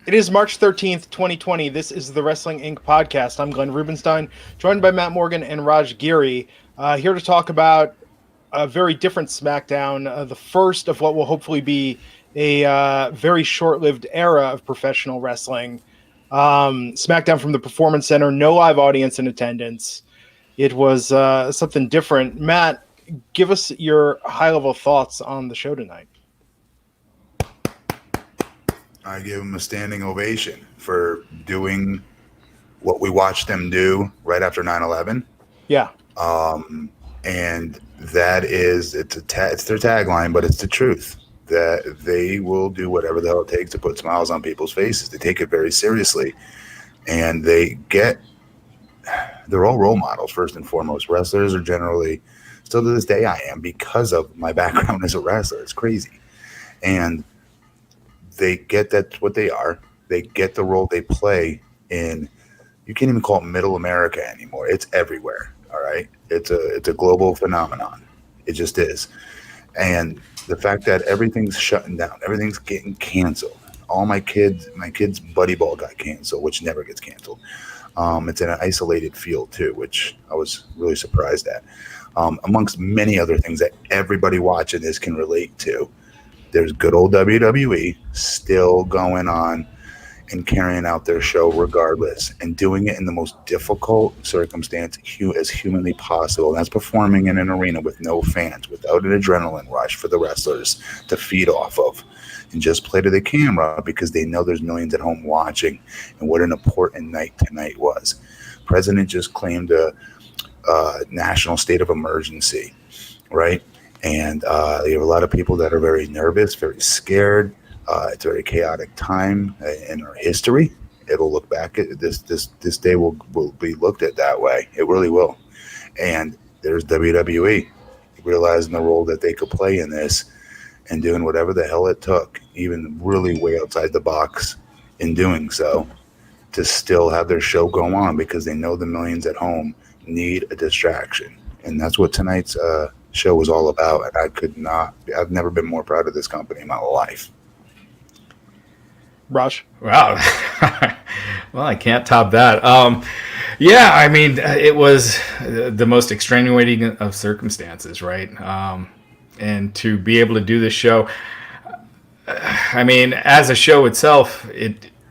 It is March 13th, 2020. This is the Wrestling Inc. podcast. I'm Glenn Rubenstein, joined by Matt Morgan and Raj Giri, here to talk about a very different SmackDown, the first of what will hopefully be a very short-lived era of professional wrestling. SmackDown from the Performance Center, no live audience in attendance. It was something different. Matt, give us your high-level thoughts on the show tonight. I give them a standing ovation for doing what we watched them do right after 9/11. Yeah. And that is, it's their tagline, but it's the truth that they will do whatever the hell it takes to put smiles on people's faces. They take it very seriously, and they're all role models first and foremost. Wrestlers are generally, still to this day, I am, because of my background as a wrestler. It's crazy. And they get that's what they are. They get the role they play in. You can't even call it middle America anymore. It's everywhere. All right. It's a global phenomenon. It just is. And the fact that everything's shutting down, everything's getting canceled. All my kids' buddy ball got canceled, which never gets canceled. It's in an isolated field too, which I was really surprised at. Amongst many other things that everybody watching this can relate to. There's good old WWE still going on and carrying out their show regardless and doing it in the most difficult circumstance as humanly possible. And that's performing in an arena with no fans, without an adrenaline rush for the wrestlers to feed off of and just play to the camera because they know there's millions at home watching. And what an important night tonight was. President just claimed a national state of emergency, right? And you have a lot of people that are very nervous, very scared. It's a very chaotic time in our history. It'll look back at this day will be looked at that way. It really will. And there's WWE realizing the role that they could play in this and doing whatever the hell it took, even really way outside the box in doing so, to still have their show go on because they know the millions at home need a distraction. And that's what tonight's show was all about, and I've never been more proud of this company in my life. Raj? Wow. Well, I can't top that. Yeah, I mean, it was the most extenuating of circumstances, right? And to be able to do this show, I mean, as a show itself,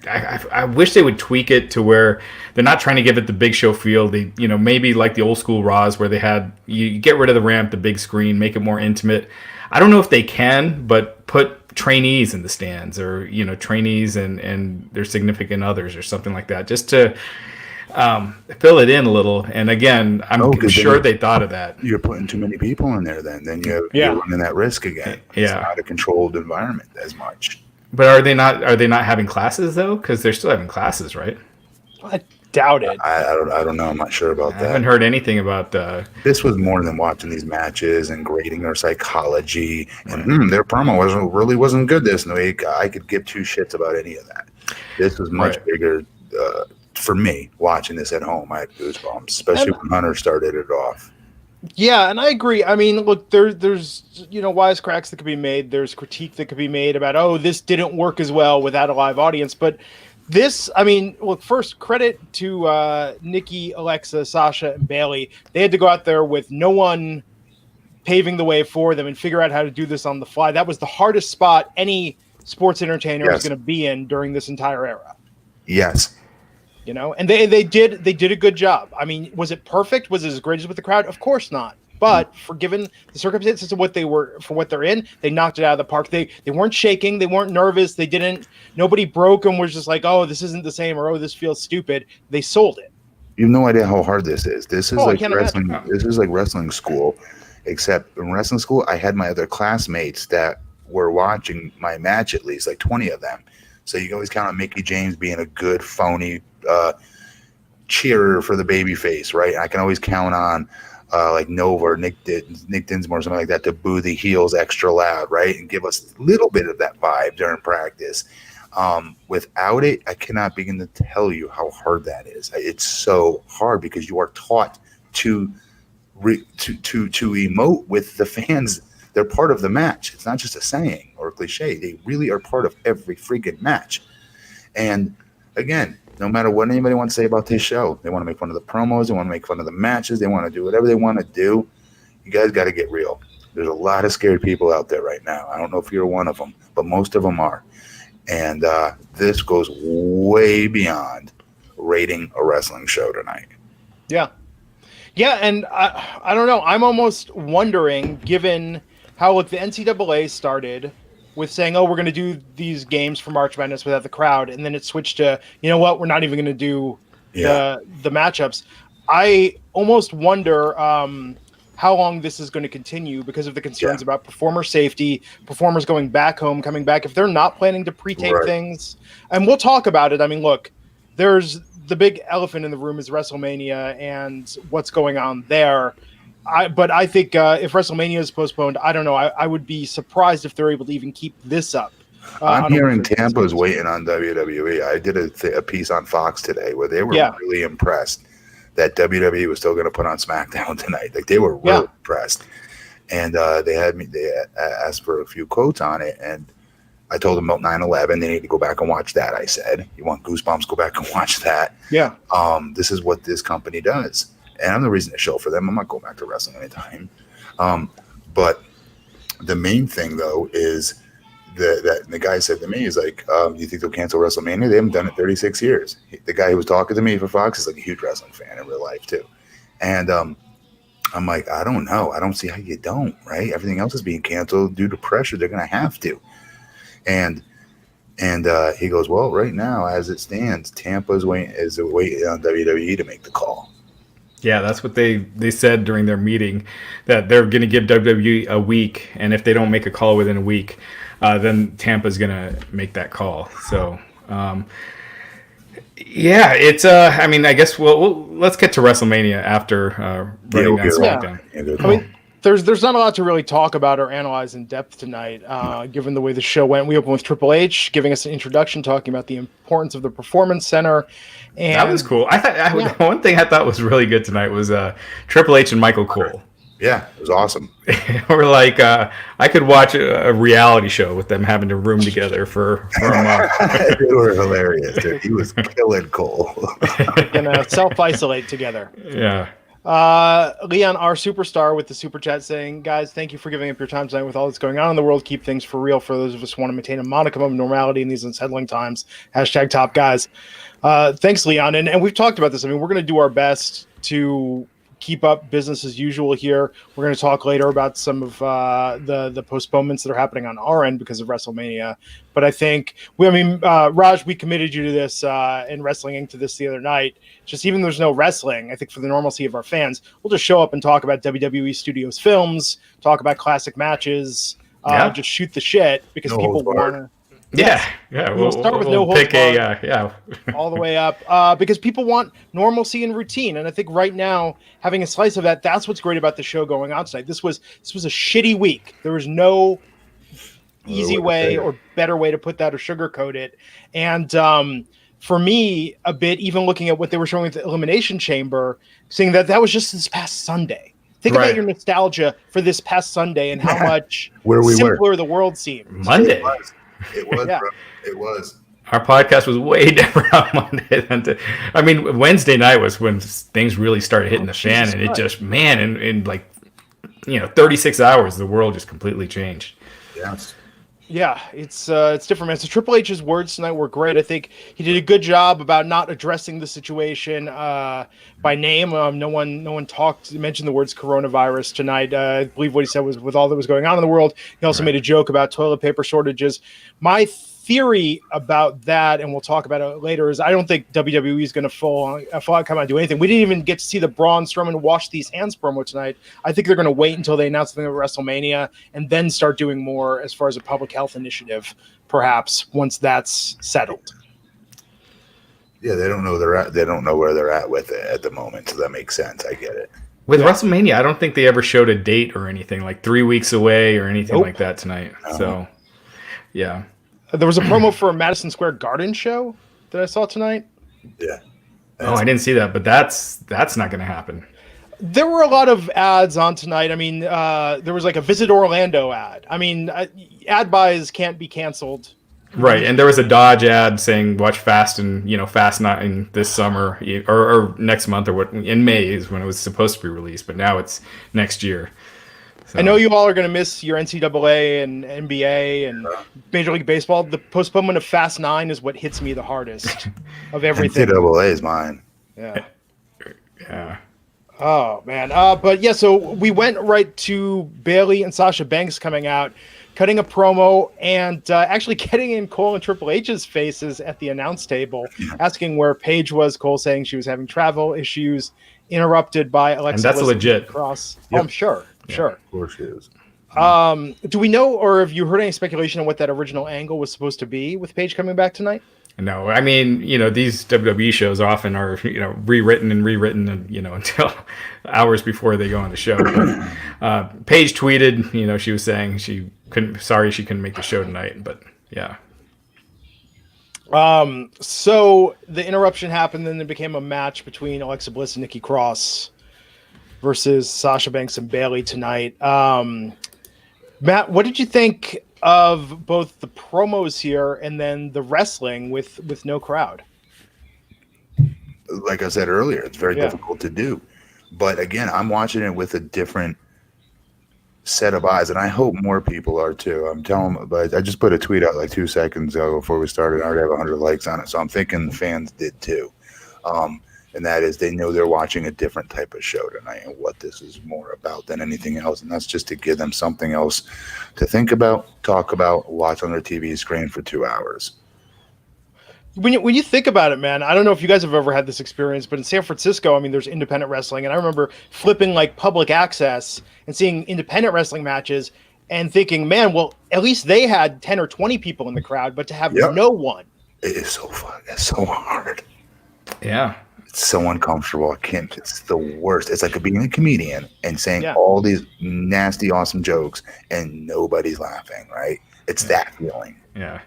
I wish they would tweak it to where they're not trying to give it the big show feel. They, maybe like the old school Raws where they had, you get rid of the ramp, the big screen, make it more intimate. I don't know if they can, but put trainees in the stands or, trainees and their significant others or something like that, just to fill it in a little. And again, I'm sure they thought of that. You're putting too many people in there then you're running that risk again. It's not a controlled environment as much. But are they not having classes though? Because they're still having classes, right? I doubt it. I don't know. I'm not sure about that. I haven't heard anything about This was more than watching these matches and grading their psychology. And their promo wasn't good this week. I could give two shits about any of that. This was much bigger for me watching this at home. I had goosebumps, especially when Hunter started it off. Yeah, and I agree. I mean, look, there's wisecracks that could be made. There's critique that could be made about, this didn't work as well without a live audience. But this, I mean, look, first, credit to Nikki, Alexa, Sasha, and Bayley. They had to go out there with no one paving the way for them and figure out how to do this on the fly. That was the hardest spot any sports entertainer was going to be in during this entire era. Yes. And they did a good job. I mean, was it perfect? Was it as great as with the crowd? Of course not. But for given the circumstances of what they're in, they knocked it out of the park. They weren't shaking. They weren't nervous. Nobody broke them, was just like, oh, this isn't the same, or oh, this feels stupid. They sold it. You have no idea how hard this is. This is like wrestling. This is like wrestling school, except in wrestling school, I had my other classmates that were watching my match, at least like 20 of them. So you can always count on Mickie James being a good phony cheerer for the baby face, right? I can always count on like Nova or Nick Dinsmore or something like that to boo the heels extra loud, right? And give us a little bit of that vibe during practice. Without it, I cannot begin to tell you how hard that is. It's so hard because you are taught to emote with the fans. They're part of the match. It's not just a saying or a cliche. They really are part of every freaking match. And again, no matter what anybody wants to say about this show, they want to make fun of the promos, they want to make fun of the matches, they want to do whatever they want to do. You guys got to get real. There's a lot of scared people out there right now. I don't know if you're one of them, but most of them are. And this goes way beyond rating a wrestling show tonight. Yeah. Yeah, and I don't know. I'm almost wondering, given how the NCAA started with saying, oh, we're going to do these games for March Madness without the crowd, and then it switched to, you know what, we're not even going to do the matchups. I almost wonder how long this is going to continue because of the concerns about performer safety, performers going back home, coming back. If they're not planning to pre-tape things, and we'll talk about it. I mean, look, there's the big elephant in the room is WrestleMania and what's going on there. But I think if WrestleMania is postponed, I don't know. I would be surprised if they're able to even keep this up. I'm hearing Tampa's waiting on WWE. I did a piece on Fox today where they were really impressed that WWE was still going to put on SmackDown tonight. Like they were really impressed, and they asked for a few quotes on it, and I told them about 9/11. They need to go back and watch that. I said, you want goosebumps? Go back and watch that. Yeah. This is what this company does, and I'm the reason to show for them. I'm not going back to wrestling anytime. But the main thing though is that the guy said to me, he's like, do you think they'll cancel WrestleMania? They haven't done it 36 years. The guy who was talking to me for Fox is like a huge wrestling fan in real life too. And I'm like, I don't know. I don't see how you don't, right? Everything else is being canceled due to pressure. They're going to have to. And he goes, well, right now, as it stands, Tampa's waiting on WWE to make the call. Yeah, that's what they said during their meeting, that they're going to give WWE a week, and if they don't make a call within a week, then Tampa's going to make that call. So, yeah, it's I mean, I guess let's get to WrestleMania after running down SmackDown. I mean, there's not a lot to really talk about or analyze in depth tonight, given the way the show went. We opened with Triple H giving us an introduction, talking about the importance of the Performance Center. And that was cool. I thought one thing I thought was really good tonight was Triple H and Michael Cole. Yeah, it was awesome. Or like I could watch a reality show with them having to room together for a month. They were hilarious, dude. He was killing Cole. Gonna self-isolate together. Yeah. Leon, our superstar, with the super chat saying, guys, thank you for giving up your time tonight with all that's going on in the world. Keep things for real for those of us who want to maintain a modicum of normality in these unsettling times. # top guys. Thanks, Leon. And we've talked about this. I mean, we're going to do our best to keep up business as usual here. We're going to talk later about some of the postponements that are happening on our end because of WrestleMania. But I think, Raj, we committed you to this in Wrestling Inc. to this the other night. Just even there's no wrestling, I think for the normalcy of our fans, we'll just show up and talk about WWE Studios films, talk about classic matches, just shoot the shit because people want to. Yeah. We'll start with no holds barred, all the way up because people want normalcy and routine, and I think right now having a slice of that, that's what's great about the show going on tonight. This was a shitty week. There was no easy way or better way to put that or sugarcoat it, and for me, a bit even looking at what they were showing at the Elimination Chamber, seeing that was just this past Sunday. Think about your nostalgia for this past Sunday and how much simpler the world seemed. Monday. It was, bro. It was. Our podcast was way different on Monday Wednesday night was when things really started hitting the fan, and it just, in like, 36 hours, the world just completely changed. Yes. Yeah, it's different, man. So Triple H's words tonight were great. I think he did a good job about not addressing the situation by name. No one mentioned the words coronavirus tonight. I believe what he said was with all that was going on in the world. He also made a joke about toilet paper shortages. My theory about that, and we'll talk about it later, is I don't think WWE is going to full out come out and do anything. We didn't even get to see the Braun Strowman wash these hands promo tonight. I think they're going to wait until they announce something at WrestleMania and then start doing more as far as a public health initiative, perhaps once that's settled. Yeah, they don't know they don't know where they're at with it at the moment, so that makes sense. I get it. With WrestleMania, I don't think they ever showed a date or anything, like 3 weeks away or anything like that tonight. So, yeah. There was a promo for a Madison Square Garden show that I saw tonight. Yeah. I didn't see that, but that's not going to happen. There were a lot of ads on tonight. I mean, there was like a Visit Orlando ad. I mean, ad buys can't be canceled Right, and there was a Dodge ad saying "Watch Fast" and Fast 9 this summer or next month or what in May is when it was supposed to be released, but now it's next year. So. I know you all are going to miss your NCAA and NBA and Major League Baseball. The postponement of Fast 9 is what hits me the hardest of everything. NCAA is mine. Yeah. Yeah. Oh man. But yeah, so we went right to Bayley and Sasha Banks coming out, cutting a promo, and actually getting in Cole and Triple H's faces at the announce table, asking where Paige was. Cole saying she was having travel issues, interrupted by Alexa. And that's legit. Cross. Yep. Oh, I'm sure. Yeah, Sure. Of course she is. Do we know, or have you heard any speculation on what that original angle was supposed to be with Paige coming back tonight? No, I mean, these WWE shows often are, rewritten and, until hours before they go on the show. But, Paige tweeted, she was saying she couldn't make the show tonight, but yeah. So the interruption happened, then there became a match between Alexa Bliss and Nikki Cross versus Sasha Banks and Bayley tonight. Matt, what did you think of both the promos here and then the wrestling with no crowd? Like I said earlier, it's very difficult to do. But again, I'm watching it with a different set of eyes, and I hope more people are too. I'm telling them, but I just put a tweet out like 2 seconds ago before we started. I already have 100 likes on it, so I'm thinking the fans did too. And that is they know they're watching a different type of show tonight and what this is more about than anything else. And that's just to give them something else to think about, talk about, watch on their TV screen for 2 hours. When you think about it, man, I don't know if you guys have ever had this experience, but in San Francisco, I mean, there's independent wrestling. And I remember flipping like public access and seeing independent wrestling matches and thinking, man, well, at least they had 10 or 20 people in the crowd, but to have no one. It is so fun. It's so hard. Yeah. It's so uncomfortable. I can't. It's the worst. It's like being a comedian and saying all these nasty, awesome jokes and nobody's laughing, right? It's that feeling. Yeah.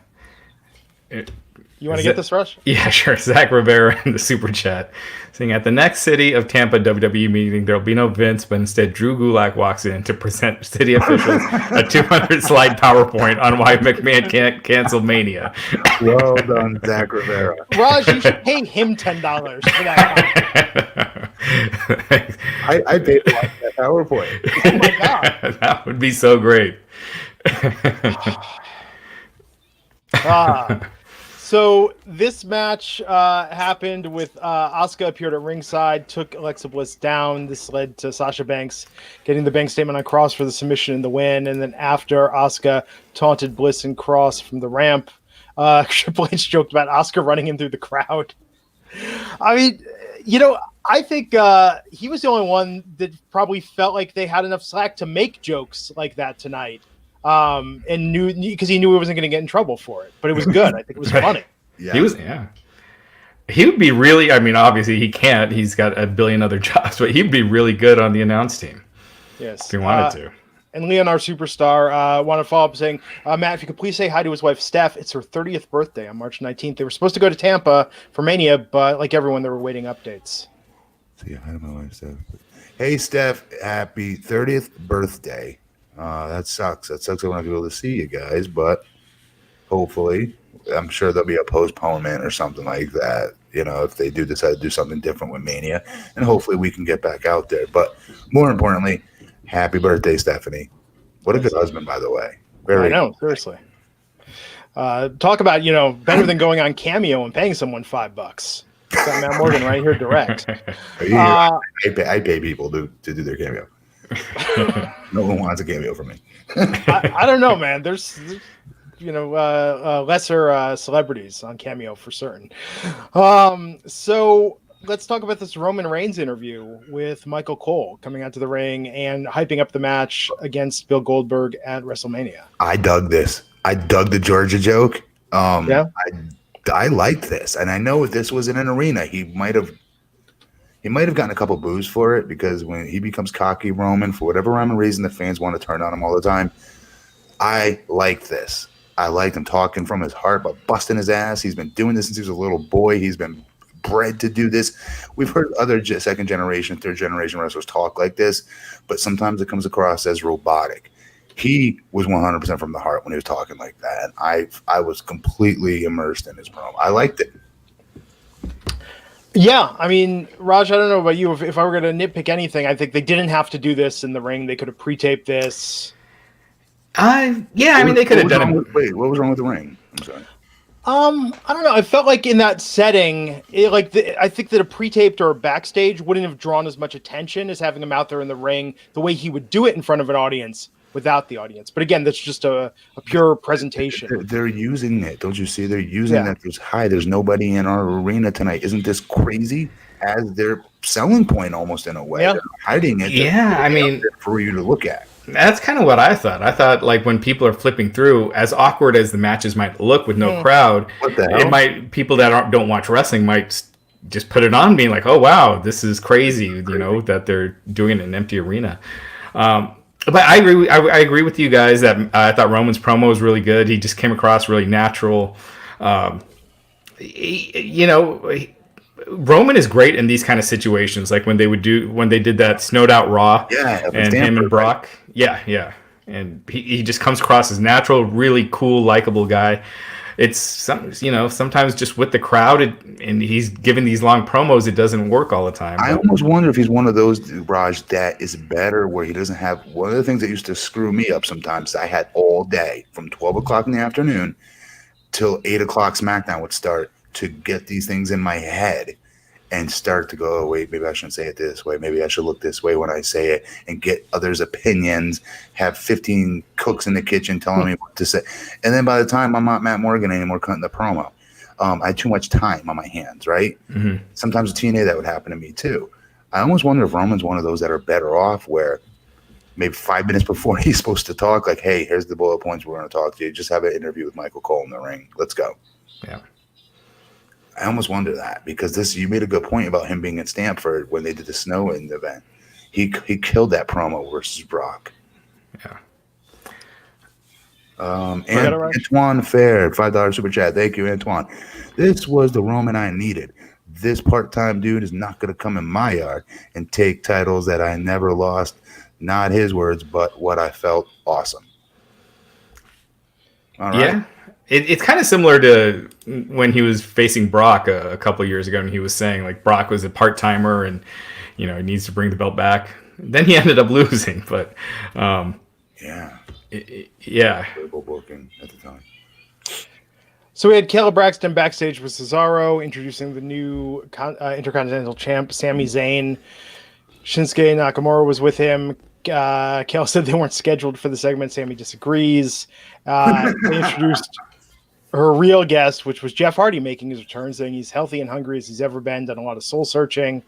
You want to get this, Rush? Yeah, sure. Zach Rivera in the super chat saying, at the next City of Tampa WWE meeting, there will be no Vince, but instead Drew Gulak walks in to present city officials a 200-slide PowerPoint on why McMahon can't cancel Mania. Well done, Zach Rivera. Raj, you should pay him $10 for that. I paid to watch that PowerPoint. Oh my God. That would be so great. So this match happened with Asuka appeared at ringside, took Alexa Bliss down. This led to Sasha Banks getting the bank statement on Cross for the submission and the win. And then after Asuka taunted Bliss and Cross from the ramp, Triple H joked about Asuka running in through the crowd. I mean, I think he was the only one that probably felt like they had enough slack to make jokes like that tonight. And knew because he knew he wasn't going to get in trouble for it, but it was good. I think it was funny. Yeah. He would be really. I mean, obviously he can't. He's got a billion other jobs, but he'd be really good on the announce team. Yes, if he wanted to. And Leon, our superstar, wanted to follow up saying, Matt, if you could please say hi to his wife Steph. It's her 30th birthday on March 19th. They were supposed to go to Tampa for Mania, but like everyone, they were waiting updates. Say hi to my wife Steph. Hey Steph, happy 30th birthday. That sucks. I won't be able to see you guys, but hopefully, I'm sure there'll be a postponement or something like that. If they do decide to do something different with Mania, and hopefully we can get back out there. But more importantly, happy birthday, Stephanie. What a good husband, by the way. I know, seriously. Talk about better than going on Cameo and paying someone $5. Got Matt Morgan right here direct. I pay people to do their Cameo. No one wants a cameo from me. I don't know, man. There's lesser celebrities on Cameo for certain. So let's talk about this Roman Reigns interview with Michael Cole coming out to the ring and hyping up the match against Bill Goldberg at WrestleMania. I dug this. I dug the Georgia joke. I liked this, and I know if this was in an arena, he might have gotten a couple boos for it, because when he becomes cocky Roman, for whatever rhyme and reason, the fans want to turn on him all the time. I like this. I liked him talking from his heart, but busting his ass. He's been doing this since he was a little boy. He's been bred to do this. We've heard other second generation, third generation wrestlers talk like this, but sometimes it comes across as robotic. He was 100% from the heart when he was talking like that. And I was completely immersed in his promo. I liked it. Yeah, I mean, Raj, I don't know about you. If I were going to nitpick anything, I think they didn't have to do this in the ring. They could have pre-taped this. Yeah, I mean, they could have done it. Wait, what was wrong with the ring? I'm sorry. I don't know. I felt like in that setting, I think that a pre-taped or a backstage wouldn't have drawn as much attention as having him out there in the ring the way he would do it in front of an audience without the audience. But again, that's just a pure presentation. They're using it. Don't you see? They're using that. There's nobody in our arena tonight. Isn't this crazy? As their selling point almost in a way. Yeah. They're hiding it. Yeah, I mean, for you to look at. That's kind of what I thought. I thought, like, when people are flipping through, as awkward as the matches might look with no crowd, What the hell? people that don't watch wrestling might just put it on, being like, "Oh wow, this is crazy," you know, that they're doing it in an empty arena. But I agree. I agree with you guys that I thought Roman's promo was really good. He just came across really natural. Roman is great in these kind of situations, like when they did that snowed out Raw, and him and Brock, and he just comes across as natural, really cool, likable guy. It's sometimes just with the crowd, and he's giving these long promos, it doesn't work all the time. I almost wonder if he's one of those, Raj, that is better where he doesn't have one of the things that used to screw me up sometimes. I had all day from 12 o'clock in the afternoon till 8 o'clock SmackDown would start to get these things in my head and start to go, oh, wait, maybe I shouldn't say it this way. Maybe I should look this way when I say it, and get others' opinions, have 15 cooks in the kitchen telling me what to say. And then by the time I'm not Matt Morgan anymore cutting the promo, I had too much time on my hands, right? Mm-hmm. Sometimes in TNA that would happen to me too. I almost wonder if Roman's one of those that are better off where maybe 5 minutes before he's supposed to talk, like, hey, here's the bullet points we're going to talk to you. Just have an interview with Michael Cole in the ring. Let's go. Yeah. I almost wonder that because you made a good point about him being in Stamford when they did the snow in the event. He killed that promo versus Brock. Yeah. And Antoine Fair, $5 super chat. Thank you, Antoine. This was the Roman I needed. This part-time dude is not going to come in my yard and take titles that I never lost. Not his words, but what I felt. Awesome. All right. Yeah. It's kind of similar to when he was facing Brock a couple of years ago, and he was saying, like, Brock was a part-timer and, he needs to bring the belt back. Then he ended up losing, but yeah. Booking at the time. So we had Caleb Braxton backstage with Cesaro introducing the new Intercontinental Champ, Sami Zayn. Shinsuke Nakamura was with him. Kel said they weren't scheduled for the segment. Sami disagrees. They introduced her real guest, which was Jeff Hardy, making his return, saying he's healthy and hungry as he's ever been, done a lot of soul searching.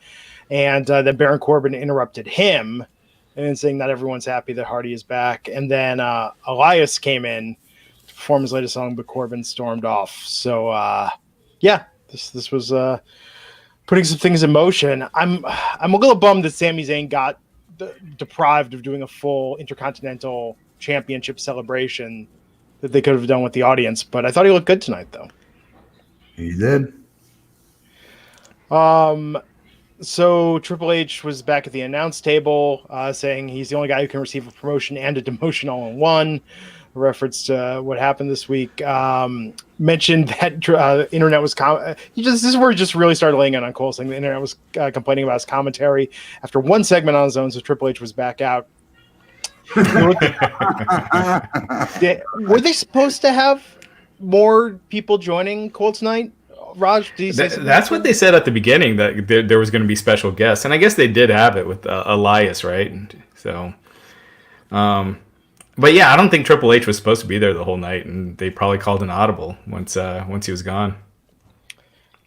And then Baron Corbin interrupted him and saying not everyone's happy that Hardy is back. And then Elias came in to perform his latest song, but Corbin stormed off. So, this was putting some things in motion. I'm a little bummed that Sami Zayn got deprived of doing a full Intercontinental Championship celebration that they could have done with the audience, but I thought he looked good tonight, though. He did. So Triple H was back at the announce table, saying he's the only guy who can receive a promotion and a demotion all in one. A reference to what happened this week. Mentioned that internet was this is where he just really started laying it on Cole, saying the internet was complaining about his commentary after one segment on his own, so Triple H was back out. Were they supposed to have more people joining Cole tonight? Raj, that's what they said at the beginning, that there was going to be special guests, and I guess they did have it with Elias, right? So, but yeah, I don't think Triple H was supposed to be there the whole night, and they probably called an audible once he was gone.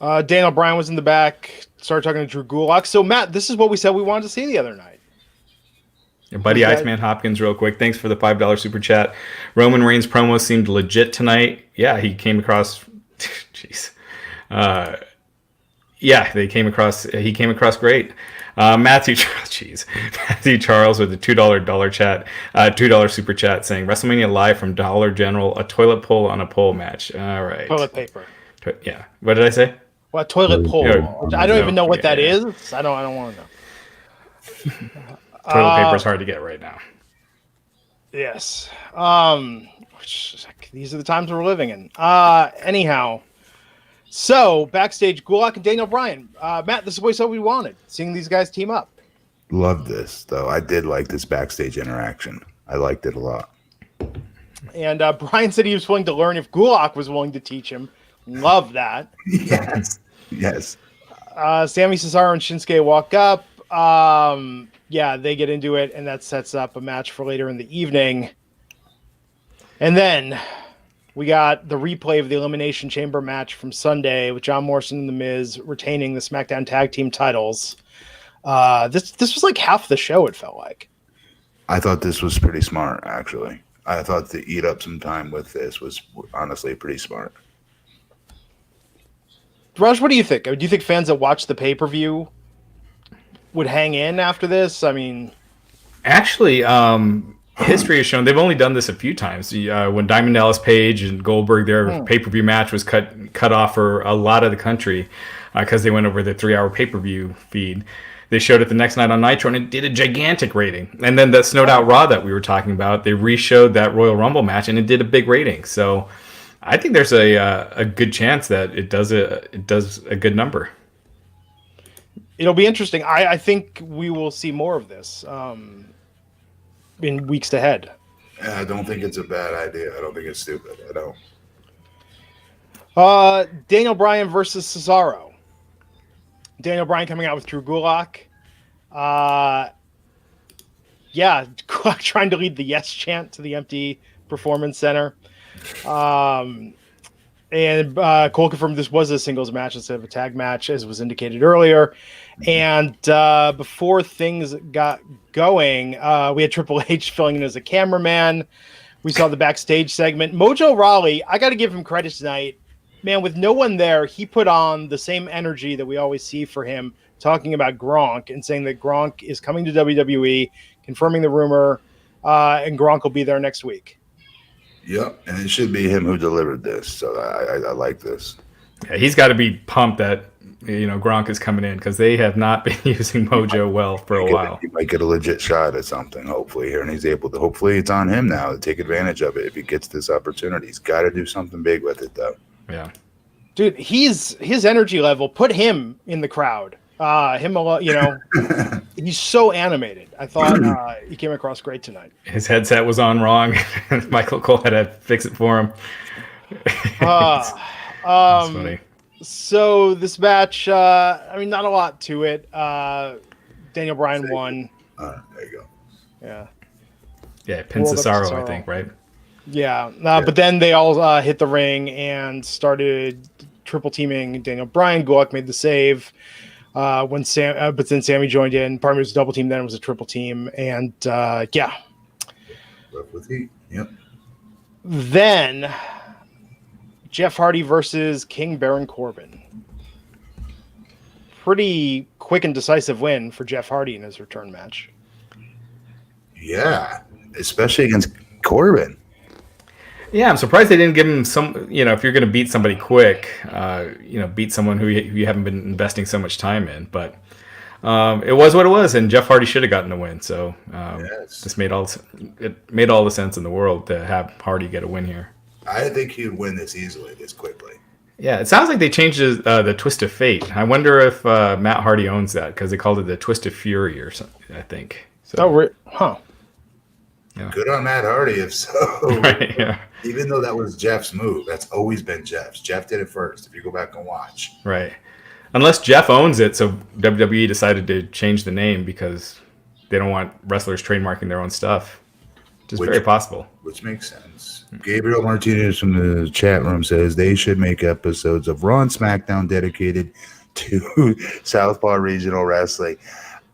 Daniel Bryan was in the back, started talking to Drew Gulak. So Matt, this is what we said we wanted to see the other night. Your buddy Iceman Hopkins, real quick. Thanks for the $5 super chat. Roman Reigns promo seemed legit tonight. Yeah, he came across. Jeez. He came across great. Matthew Charles with the $2 chat, $2 super chat saying WrestleMania live from Dollar General, a toilet pole on a pole match. All right. Toilet paper. Yeah. What did I say? Well, toilet pole. I don't even know what that is. I don't want to know. Toilet paper is hard to get right now. Yes. These are the times we're living in. Anyhow, so backstage, Gulak and Daniel Bryan. Matt, this is what we wanted. Seeing these guys team up. Love this, though. I did like this backstage interaction. I liked it a lot. And Bryan said he was willing to learn if Gulak was willing to teach him. Love that. Yes. Yes. Sammy, Cesaro, and Shinsuke walk up. Yeah, they get into it, and that sets up a match for later in the evening. And then we got the replay of the Elimination Chamber match from Sunday with John Morrison and The Miz retaining the SmackDown Tag Team titles. This was like half the show, it felt like. I thought this was pretty smart, actually. I thought to eat up some time with this was honestly pretty smart. Raj, what do you think? Do you think fans that watch the pay-per-view would hang in after this? I mean... Actually, history has shown they've only done this a few times. When Diamond Dallas Page and Goldberg, their pay-per-view match was cut off for a lot of the country because they went over the 3-hour pay-per-view feed. They showed it the next night on Nitro, and it did a gigantic rating. And then that Snowed Out Raw that we were talking about, they re-showed that Royal Rumble match, and it did a big rating. So I think there's a good chance that it does a good number. It'll be interesting. I think we will see more of this in weeks ahead. I don't think it's a bad idea. I don't think it's stupid. I don't. Daniel Bryan versus Cesaro. Daniel Bryan coming out with Drew Gulak. Gulak trying to lead the yes chant to the empty performance center. And Cole confirmed this was a singles match instead of a tag match, as was indicated earlier. And before things got going, we had Triple H filling in as a cameraman. We saw the backstage segment. Mojo Rawley, I got to give him credit tonight. Man, with no one there, he put on the same energy that we always see for him, talking about Gronk and saying that Gronk is coming to WWE, confirming the rumor, and Gronk will be there next week. Yep, and it should be him who delivered this, so I like this. Yeah, he's got to be pumped that Gronk is coming in because they have not been using Mojo well for a while. He might get a legit shot at something, hopefully, here, and he's able to. Hopefully, it's on him now to take advantage of it if he gets this opportunity. He's got to do something big with it, though. Yeah, dude, his energy level. Put him in the crowd. He's so animated. I thought he came across great tonight. His headset was on wrong. Michael Cole had to fix it for him. That's funny. So this match, not a lot to it. Daniel Bryan won. There you go. Yeah. Yeah, pin Cesaro, I think, right? Yeah. But then they all hit the ring and started triple teaming Daniel Bryan. Gulak made the save. But then Sammy joined in. Part of it was a double team, then it was a triple team, and Left with heat. Yep. Then Jeff Hardy versus King Baron Corbin. Pretty quick and decisive win for Jeff Hardy in his return match. Yeah, especially against Corbin. Yeah, I'm surprised they didn't give him some. If you're going to beat somebody quick, beat someone who you haven't been investing so much time in. But it was what it was, and Jeff Hardy should have gotten the win. So this made all the sense in the world to have Hardy get a win here. I think he would win this easily, this quickly. Yeah, it sounds like they changed the Twist of Fate. I wonder if Matt Hardy owns that because they called it the Twist of Fury or something. I think. So. Huh. Yeah. Good on Matt Hardy, if so. Right, yeah. Even though that was Jeff's move, that's always been Jeff's. Jeff did it first, if you go back and watch. Right. Unless Jeff owns it, so WWE decided to change the name because they don't want wrestlers trademarking their own stuff. Which is very possible. Which makes sense. Gabriel Martinez from the chat room says they should make episodes of Raw and SmackDown dedicated to Southpaw Regional Wrestling.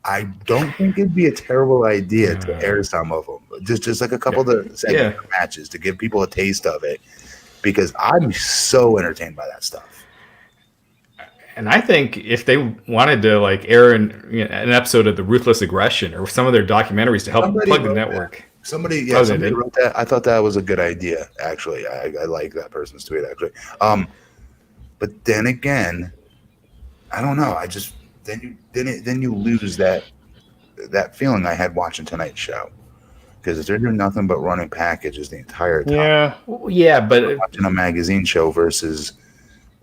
I don't think it'd be a terrible idea to air some of them, just like a couple of the matches to give people a taste of it, because I'm so entertained by that stuff. And I think if they wanted to air an episode of the Ruthless Aggression or some of their documentaries to help plug the network, somebody wrote that. I thought that was a good idea. Actually, I like that person's tweet. Actually, but then again, I don't know. I just. Then you lose that feeling I had watching tonight's show. Because if they're doing nothing but running packages the entire time, Yeah, but watching a magazine show versus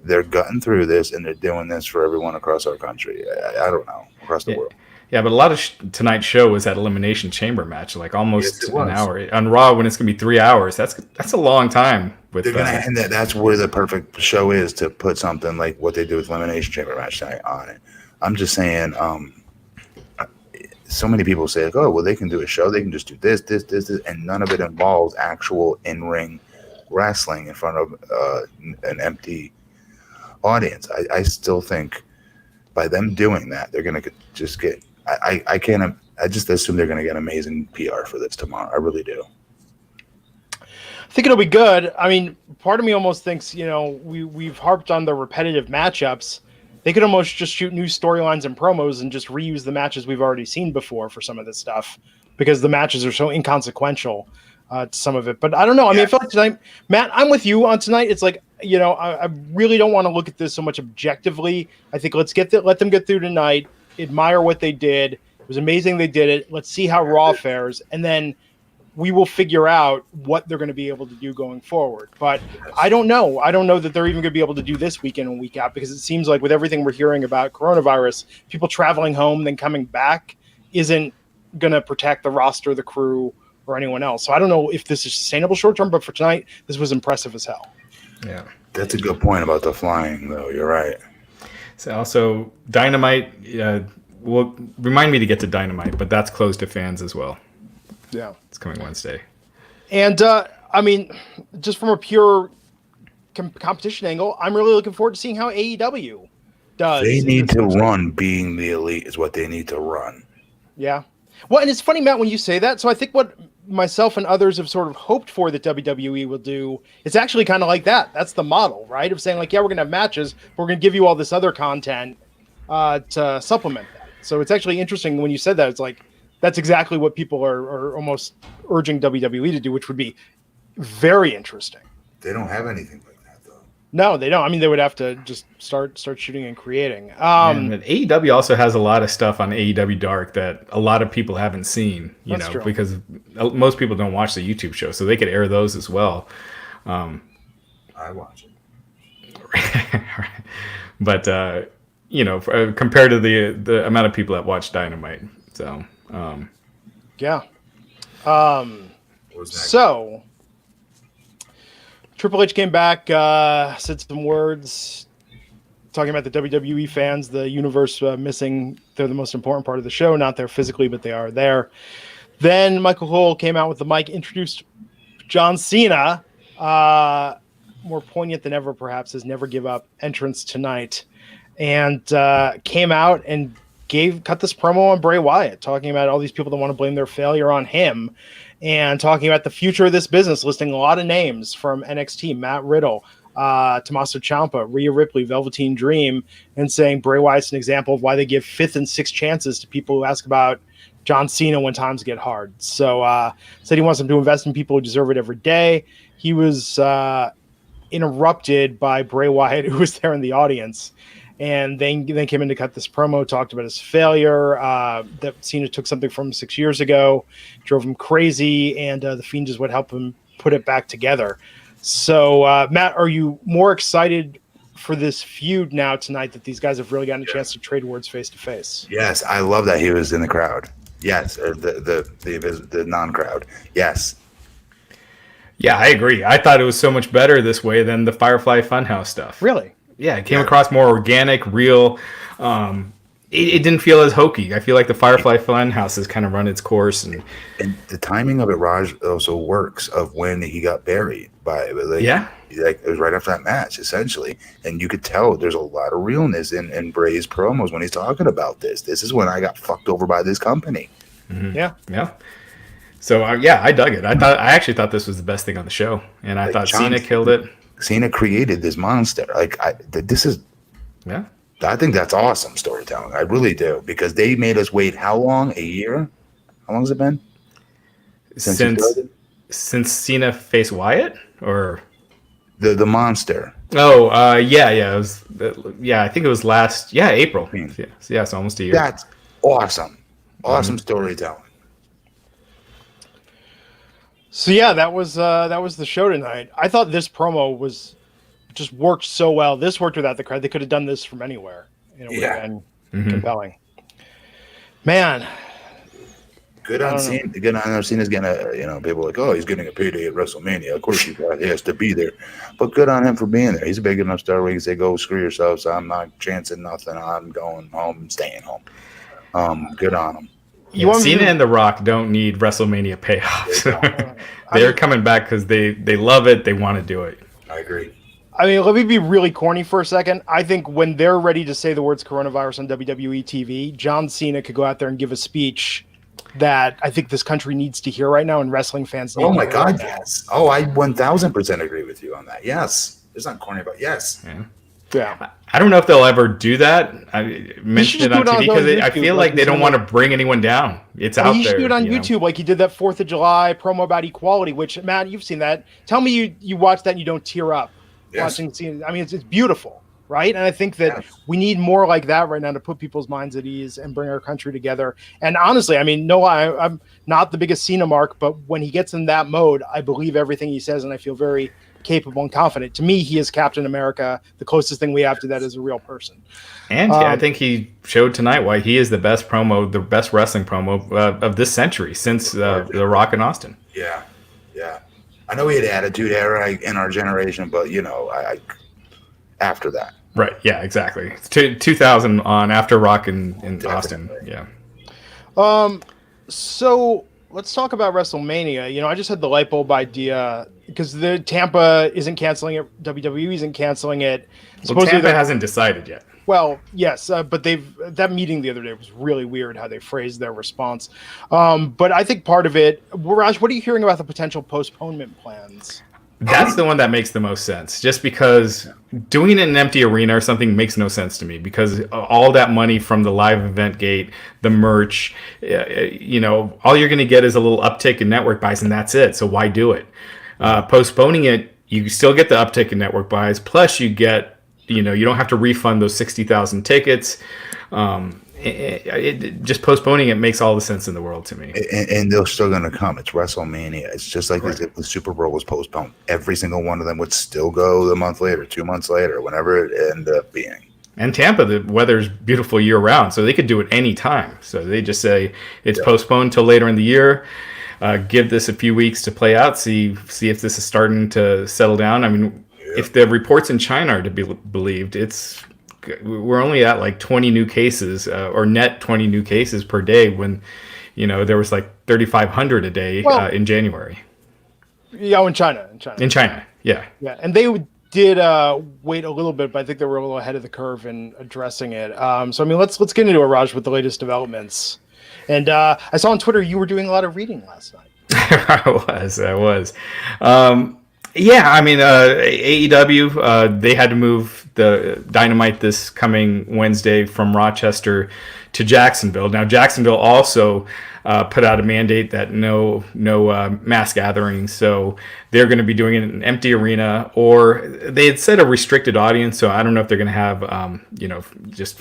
they're gutting through this and they're doing this for everyone across our country. I don't know, across the world. Yeah, but a lot of tonight's show was that Elimination Chamber match, like almost an hour. On Raw, when it's gonna be 3 hours, that's a long time. And that's where the perfect show is, to put something like what they do with Elimination Chamber match tonight on it. I'm just saying, so many people say, like, oh, well, they can do a show, they can just do this, and none of it involves actual in-ring wrestling in front of an empty audience. I still think by them doing that, they're gonna just get. I just assume they're going to get amazing PR for this tomorrow. I really do. I think it'll be good. I mean, part of me almost thinks, we've harped on the repetitive matchups. They could almost just shoot new storylines and promos and just reuse the matches we've already seen before for some of this stuff, because the matches are so inconsequential to some of it. But I don't know. I mean, I feel like tonight, Matt, I'm with you on tonight. It's like, I really don't want to look at this so much objectively. I think let them get through tonight. Admire what they did. It was amazing they did it. Let's see how Raw fares, and then we will figure out what they're going to be able to do going forward. But I don't know. I don't know that they're even going to be able to do this week in and week out, because it seems like with everything we're hearing about coronavirus, people traveling home then coming back isn't going to protect the roster, the crew, or anyone else. So I don't know if this is sustainable short term, but for tonight, this was impressive as hell. Yeah, that's a good point about the flying, though. You're right. So also Dynamite, will remind me to get to Dynamite, but that's closed to fans as well. Yeah, it's coming Wednesday. And I mean, just from a pure competition angle, I'm really looking forward to seeing how AEW does. They need to run being the elite is what they need to run. Yeah. Well, and it's funny, Matt, when you say that. So I think what myself and others have sort of hoped for that WWE will do, it's actually kind of like that. That's the model, right? Of saying like, yeah, we're going to have matches, but we're going to give you all this other content to supplement that. So it's actually interesting when you said that. It's like, that's exactly what people are almost urging WWE to do, which would be very interesting. They don't have anything like that, though. No, they don't. I mean, they would have to just start shooting and creating. And AEW also has a lot of stuff on AEW Dark that a lot of people haven't seen, true. Because most people don't watch the YouTube show, so they could air those as well. I watch it. But, compared to the amount of people that watch Dynamite. So, yeah. So Triple H came back, said some words talking about the WWE fans, the universe missing. They're the most important part of the show, not there physically, but they are there. Then Michael Cole came out with the mic, introduced John Cena, more poignant than ever, perhaps, his never give up entrance tonight, and came out and cut this promo on Bray Wyatt, talking about all these people that want to blame their failure on him, and talking about the future of this business, listing a lot of names from NXT, Matt Riddle, Tommaso Ciampa, Rhea Ripley, Velveteen Dream, and saying Bray Wyatt's an example of why they give 5th and 6th chances to people who ask about John Cena when times get hard. So said he wants them to invest in people who deserve it every day. He was interrupted by Bray Wyatt, who was there in the audience, and then came in to cut this promo, talked about his failure, that Cena took something from him 6 years ago, drove him crazy, and the Fiend is what helped him put it back together. So, Matt, are you more excited for this feud now tonight that these guys have really gotten a chance to trade words face to face? Yes, I love that he was in the crowd. Yes, or the non-crowd. Yes. Yeah, I agree. I thought it was so much better this way than the Firefly Funhouse stuff. Really? Yeah, it came across more organic, real. It didn't feel as hokey. I feel like the Firefly Funhouse has kind of run its course, and the timing of it, Raj, also works of when he got buried by it was right after that match, essentially, and you could tell there's a lot of realness in Bray's promos when he's talking about this. This is when I got fucked over by this company. Mm-hmm. Yeah. So I dug it. I actually thought this was the best thing on the show, and I thought Cena killed it. Cena created this monster. I think that's awesome storytelling. I really do, because they made us wait how long? A year? How long has it been? Since Cena faced Wyatt, or the monster. Oh, it was. I think it was last. Yeah, April. Yeah, it's almost a year. That's awesome. Awesome storytelling. So yeah, that was the show tonight. I thought this promo was just worked so well. This worked without the crowd. They could have done this from anywhere. It would have been compelling. Man, good on Cena. Good on Cena's getting people are like, oh, he's getting a payday at WrestleMania. Of course he has to be there, but good on him for being there. He's a big enough star where he can say, go screw yourselves. I'm not chancing nothing. I'm going home and staying home. Good on him. Cena and The Rock don't need WrestleMania payoffs. They're coming back because they love it. They want to do it. I agree. I mean, let me be really corny for a second. I think when they're ready to say the words coronavirus on WWE TV, John Cena could go out there and give a speech that I think this country needs to hear right now, and wrestling fans need to hear. Oh, my God, right yes. Oh, I 1,000% agree with you on that. Yes. It's not corny, but yes. Yeah. I don't know if they'll ever do that. I mentioned it on TV because I feel like they don't want to bring anyone down. It's out there. You should do it on YouTube like he did that 4th of July promo about equality, which, Matt, you've seen that. Tell me you watch that and you don't tear up watching Cena. I mean, it's beautiful, right? And I think that we need more like that right now to put people's minds at ease and bring our country together. And honestly, I mean, no, I'm not the biggest Cena mark, but when he gets in that mode, I believe everything he says, and I feel very capable and confident. To me, he is Captain America. The closest thing we have to that is a real person. And I think he showed tonight why he is the best wrestling promo of this century since The Rock and Austin. Yeah. I know we had attitude era in our generation, but I after that. Right. Yeah. Exactly. 2000 on after Rock and Austin. Yeah. So let's talk about WrestleMania. I just had the light bulb idea because the Tampa isn't canceling it. WWE isn't canceling it. Well, Tampa hasn't decided yet. Well, yes, but that meeting the other day was really weird how they phrased their response. But I think part of it, Raj, what are you hearing about the potential postponement plans? That's the one that makes the most sense. Just because doing it in an empty arena or something makes no sense to me, because all that money from the live event gate, the merch, all you're going to get is a little uptick in network buys, and that's it. So why do it? Postponing it, you still get the uptick in network buys, plus you get, you don't have to refund those 60,000 tickets. Just postponing it makes all the sense in the world to me. And they're still going to come. It's WrestleMania. It's just like as if the Super Bowl was postponed. Every single one of them would still go a month later, 2 months later, whenever it ended up being. And Tampa, the weather's beautiful year round, so they could do it any time. So they just say it's postponed till later in the year. Give this a few weeks to play out. See if this is starting to settle down. I mean, if the reports in China are to be believed, we're only at like 20 new cases or net 20 new cases per day when, there was like 3,500 a day in January. Yeah, in China. Yeah. Yeah, and they did wait a little bit, but I think they were a little ahead of the curve in addressing it. So, I mean, let's get into it, Raj, with the latest developments. And I saw on Twitter you were doing a lot of reading last night. I was. Yeah, I mean, AEW, they had to move the Dynamite this coming Wednesday from Rochester to Jacksonville. Now, Jacksonville also put out a mandate that no mass gatherings, so they're going to be doing it in an empty arena, or they had said a restricted audience. So I don't know if they're going to have just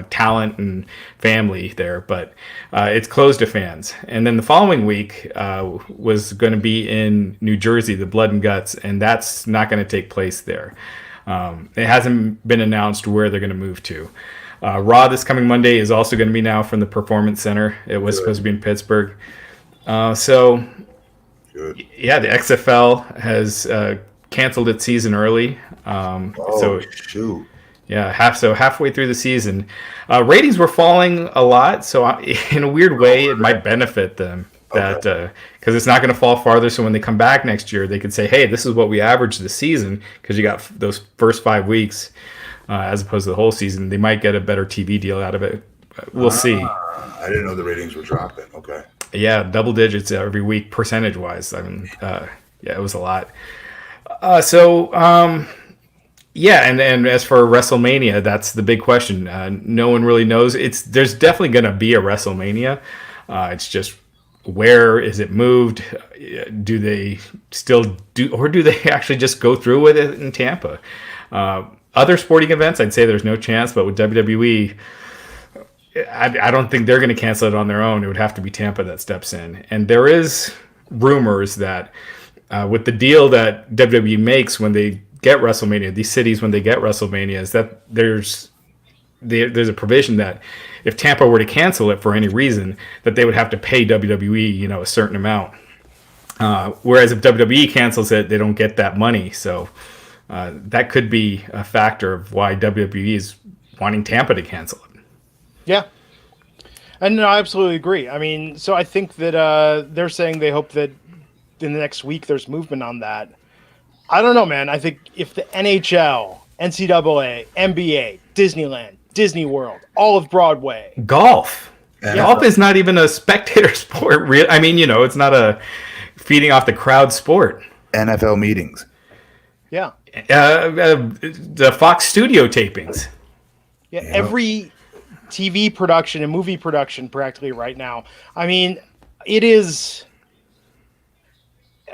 talent and family there, but it's closed to fans. And then the following week was going to be in New Jersey, the Blood and Guts, and that's not going to take place there. It hasn't been announced where they're going to move to. Raw this coming Monday is also going to be now from the Performance Center. It was supposed to be in Pittsburgh. So, yeah, the XFL has canceled its season early. Shoot. Yeah, halfway through the season. Ratings were falling a lot, so in a weird way, it might benefit them. Because it's not going to fall farther. So when they come back next year, they could say, hey, this is what we averaged this season, because you got those first 5 weeks as opposed to the whole season. They might get a better TV deal out of it. We'll see. I didn't know the ratings were dropping. Okay. Yeah, double digits every week, percentage-wise. I mean, it was a lot. Yeah, and as for WrestleMania, that's the big question. No one really knows. There's definitely going to be a WrestleMania. It's just, where is it moved? Do they still do, or do they actually just go through with it in Tampa? Other sporting events, I'd say there's no chance, but with WWE, I don't think they're going to cancel it on their own. It would have to be Tampa that steps in. And there is rumors that with the deal that WWE makes when they get WrestleMania, these cities when they get WrestleMania, is that there's a provision that if Tampa were to cancel it for any reason, that they would have to pay WWE, a certain amount. Whereas if WWE cancels it, they don't get that money. So that could be a factor of why WWE is wanting Tampa to cancel it. Yeah. And no, I absolutely agree. I mean, so I think that they're saying they hope that in the next week there's movement on that. I don't know, man. I think if the NHL, NCAA, NBA, Disneyland, Disney World, all of Broadway. Golf. Yeah. Golf is not even a spectator sport. I mean, it's not a feeding off the crowd sport. NFL meetings. Yeah. The Fox studio tapings. Yeah, every TV production and movie production practically right now. I mean, it is...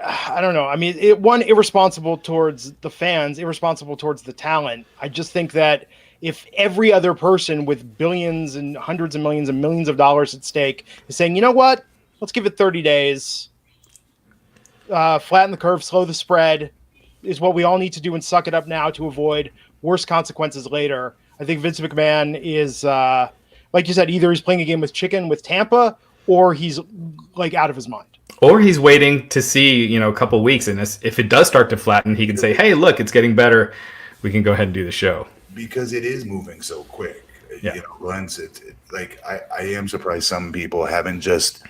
I don't know. I mean, irresponsible towards the fans, irresponsible towards the talent. I just think that if every other person with billions and hundreds of millions and millions of dollars at stake is saying, you know what, let's give it 30 days, flatten the curve, slow the spread, is what we all need to do and suck it up now to avoid worse consequences later. I think Vince McMahon is, like you said, either he's playing a game with chicken with Tampa or he's like out of his mind. Or he's waiting to see, a couple weeks, and if it does start to flatten, he can say, "Hey, look, it's getting better. We can go ahead and do the show." Because it is moving so quick. Yeah. Once I am surprised some people haven't just,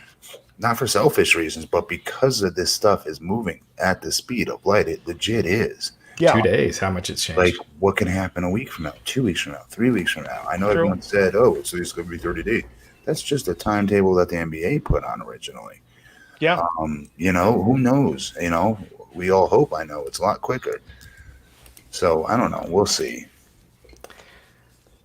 not for selfish reasons, but because of this stuff is moving at the speed of light. It legit is. Yeah. 2 days, how much it's changed. Like, what can happen a week from now, 2 weeks from now, 3 weeks from now? I know True. everyone said, oh, so it's going to be 30 days. That's just a timetable that the NBA put on originally. Yeah. Who knows? We all hope it's a lot quicker. So I don't know. We'll see.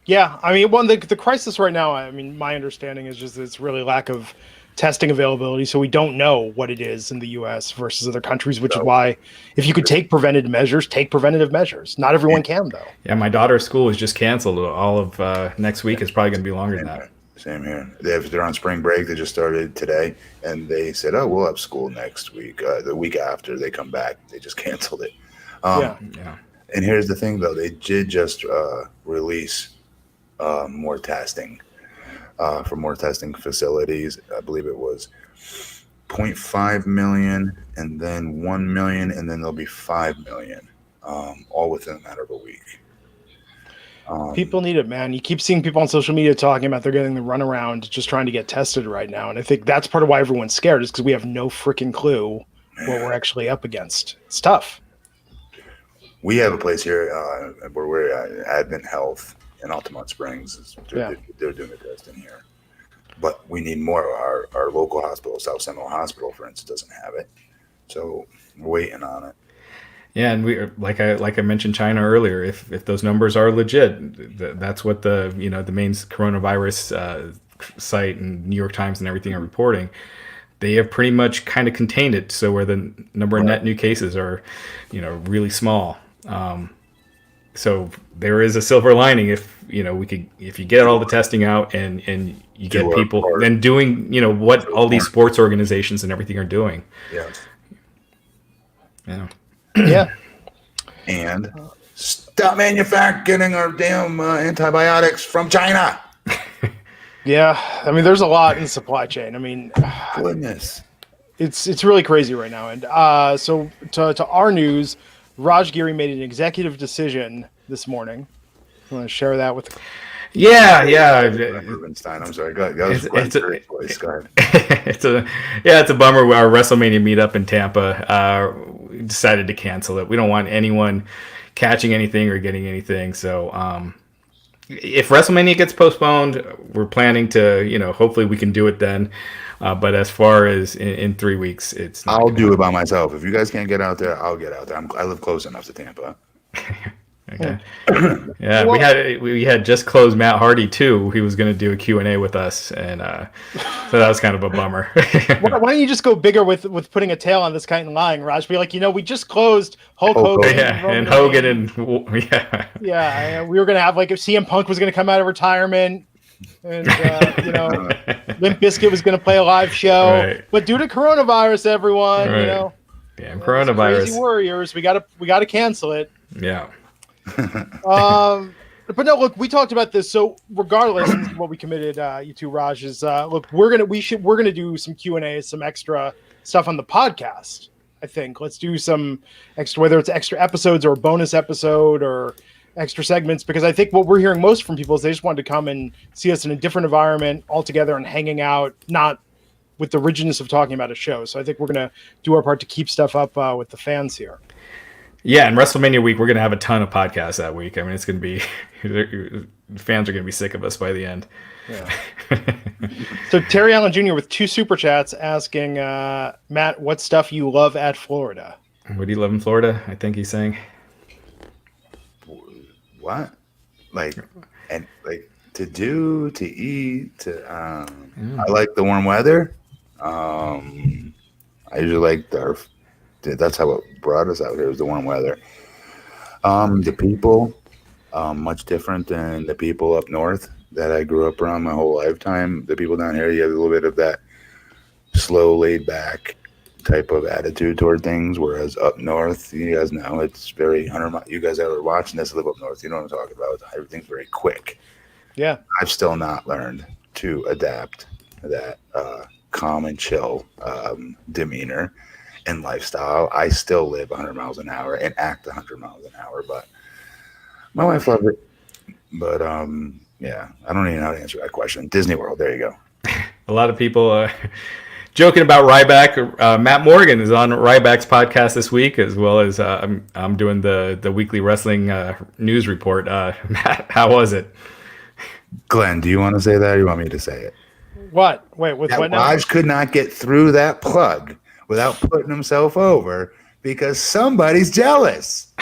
Yeah. I mean, the crisis right now, I mean, my understanding is just it's really lack of testing availability. So we don't know what it is in the U.S. versus other countries, which is why if you could take preventative measures, take preventative measures. Not everyone can, though. Yeah, my daughter's school was just canceled. All of next week is probably going to be longer than that. Same here. They're on spring break. They just started today, and they said, "Oh, we'll have school next week." The week after they come back, they just canceled it. Yeah. And here's the thing, though: they did just release more testing for more testing facilities. I believe it was 0.5 million, and then 1 million, and then there'll be 5 million, all within a matter of a week. People need it, man. You keep seeing people on social media talking about they're getting the runaround just trying to get tested right now. And I think that's part of why everyone's scared is because we have no freaking clue what we're actually up against. It's tough. We have a place here where we're at, Advent Health in Altamont Springs. They're doing the testing here. But we need more. Our local hospital, South Seminole Hospital, for instance, doesn't have it. So we're waiting on it. Yeah, and we like I mentioned China earlier. If those numbers are legit, that's what the main coronavirus site and New York Times and everything are reporting. They have pretty much kind of contained it, so where the number of net new cases are, really small. So there is a silver lining if you get all the testing out and you get people then doing what all these sports organizations and everything are doing. Yes. Yeah. Yeah. And stop manufacturing our damn antibiotics from China. Yeah. I mean, there's a lot in the supply chain. I mean, Goodness. it's really crazy right now. And so to our news, Raj Giri made an executive decision this morning. I want to share that with. Yeah. Rubenstein, I'm sorry. Go ahead. It's a bummer. Our WrestleMania meetup in Tampa we decided to cancel it. We don't want anyone catching anything or getting anything. So if WrestleMania gets postponed, we're planning to, hopefully we can do it then. But as far as in 3 weeks, it's not. I'll do it by myself. If you guys can't get out there, I'll get out there. I live close enough to Tampa. Okay. Yeah, we had just closed Matt Hardy too. He was going to do a Q&A with us, and so that was kind of a bummer. Why don't you just go bigger with putting a tail on this kite and lying, Raj? Be like, we just closed Hulk Hogan. Yeah, and Hogan and yeah, we were going to have if CM Punk was going to come out of retirement. And, Limp Bizkit was going to play a live show. Right. But due to coronavirus, everyone, Right. Damn these coronavirus. crazy warriors, we gotta cancel it. Yeah. But no, look, we talked about this. So regardless, this is what we committed, you two, Raj, is look, we're gonna do some Q&A, some extra stuff on the podcast. I think let's do some extra, whether it's extra episodes or a bonus episode or extra segments, because I think what we're hearing most from people is they just wanted to come and see us in a different environment altogether and hanging out, not with the rigidness of talking about a show. So I think we're gonna do our part to keep stuff up with the fans here. Yeah, and WrestleMania week, we're going to have a ton of podcasts that week. I mean, it's going to be, fans are going to be sick of us by the end. Yeah. So Terry Allen Jr. with 2 super chats asking, Matt, what stuff you love at Florida? What do you love in Florida? I think he's saying. What? Like to do, to eat, to I like the warm weather. I usually like that's how it brought us out here, was the warm weather. The people, much different than the people up north that I grew up around my whole lifetime. The people down here, you have a little bit of that slow, laid back type of attitude toward things, whereas up north, you guys know, it's very you guys that are watching this live up north, you know what I'm talking about. Everything's very quick. Yeah. I've still not learned to adapt that calm and chill demeanor and lifestyle. I still live 100 miles an hour and act 100 miles an hour, but my wife loves it. But yeah, I don't even know how to answer that question. Disney World, there you go. A lot of people joking about Ryback. Matt Morgan is on Ryback's podcast this week, as well as I'm doing the weekly wrestling news report. Matt, how was it? Glenn, do you want to say that, or you want me to say it? What? Wait, with what now? Raj could not get through that plug without putting himself over because somebody's jealous.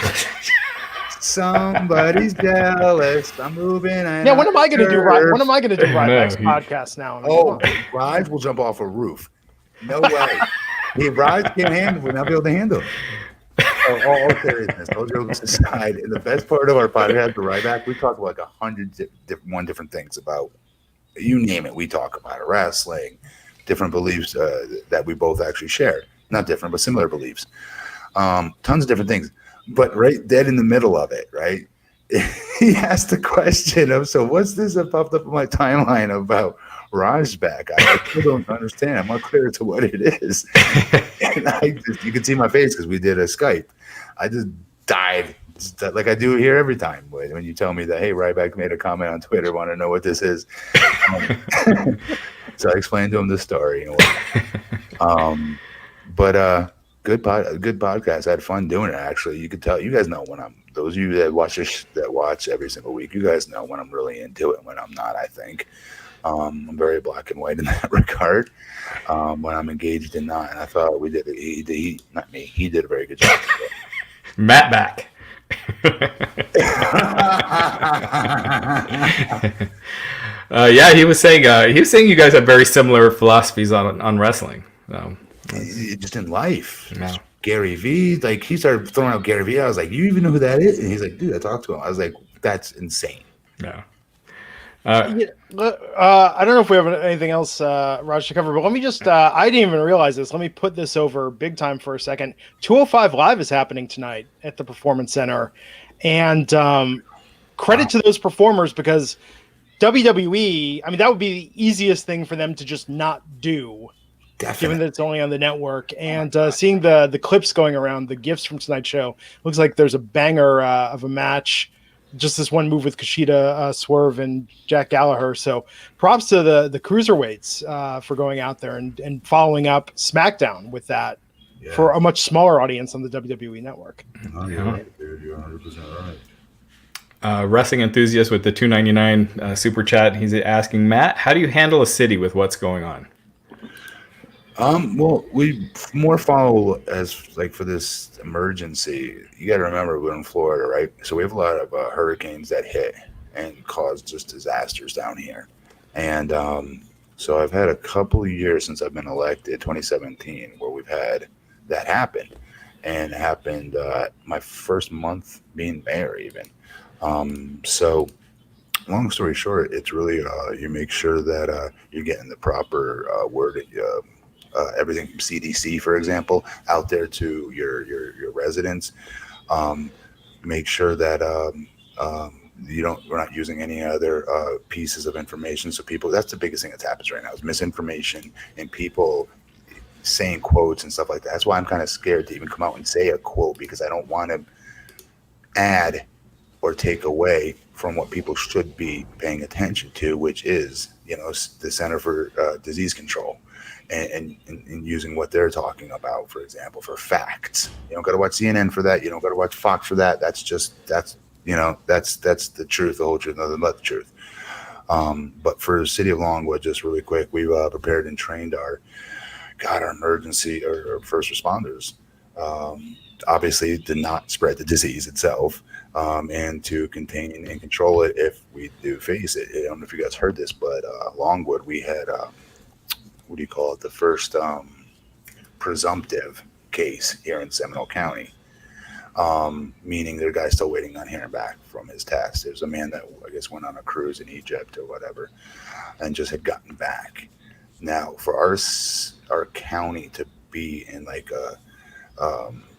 Somebody's jealous. I'm moving. Yeah, when am I going to do Ryback's podcast now? I mean, Raj will jump off a roof. No way. If Raj can't handle it, we'll not be able to handle it. So, all seriousness, all jokes aside, and the best part of our podcast, the Ryback, we talk about like 100 different things about, you name it, we talk about it, wrestling, different beliefs that we both actually share. Not different, but similar beliefs. Tons of different things. But right dead in the middle of it, right? He asked the question of, so what's this that popped up in my timeline about Raj back? I still don't understand. I'm not clear to what it is. And you can see my face because we did a Skype. I just died like I do here every time when you tell me that, hey, Ryback made a comment on Twitter, want to know what this is. So I explained to him the story. But good podcast. I had fun doing it. Actually, you could tell. You guys know when those of you that watch every single week. You guys know when I'm really into it and when I'm not. I think I'm very black and white in that regard. When I'm engaged and not. And I thought we did. He not me. He did a very good job. Matt back. Yeah, he was saying you guys have very similar philosophies on wrestling. Just in life. No. Gary Vee, like he started throwing out Gary Vee. I was like, you even know who that is? And he's like, dude, I talked to him. I was like, that's insane. No. I don't know if we have anything else, Raj, to cover, but let me just, I didn't even realize this. Let me put this over big time for a second. 205 Live is happening tonight at the Performance Center. And credit to those performers, because WWE, I mean, that would be the easiest thing for them to just not do. Definitely. Given that it's only on the network. And seeing the clips going around, the GIFs from tonight's show, looks like there's a banger of a match. Just this one move with Kushida, Swerve, and Jack Gallagher. So props to the cruiserweights for going out there and following up SmackDown with that for a much smaller audience on the WWE network. Oh, you're right, dude. You're 100% right. Wrestling enthusiast with the $2.99 super chat. He's asking, Matt, how do you handle a city with what's going on? Well, we more follow as like for this emergency. You got to remember we're in Florida, right? So we have a lot of hurricanes that hit and cause just disasters down here. And so I've had a couple of years since I've been elected, 2017, where we've had that happen. And it happened my first month being mayor even. So long story short, it's really you make sure that you're getting the proper wording. Everything from CDC, for example, out there to your residents. Um, Make sure that we're not using any other pieces of information. So people, that's the biggest thing that's happens right now is misinformation and people saying quotes and stuff like that. That's why I'm kind of scared to even come out and say a quote because I don't want to add or take away from what people should be paying attention to, which is, the Center for Disease Control and using what they're talking about, for example, for facts. You don't got to watch CNN for that. You don't got to watch Fox for that. That's the truth, the whole truth, nothing but the truth. But for the city of Longwood, just really quick, we've prepared and trained our emergency or first responders, obviously to not spread the disease itself, and to contain and control it if we do face it. I don't know if you guys heard this, but Longwood, we had what do you call it? The first presumptive case here in Seminole County, meaning their guy's still waiting on hearing back from his test. There's a man that I guess went on a cruise in Egypt or whatever and just had gotten back. Now, for our county to be in like a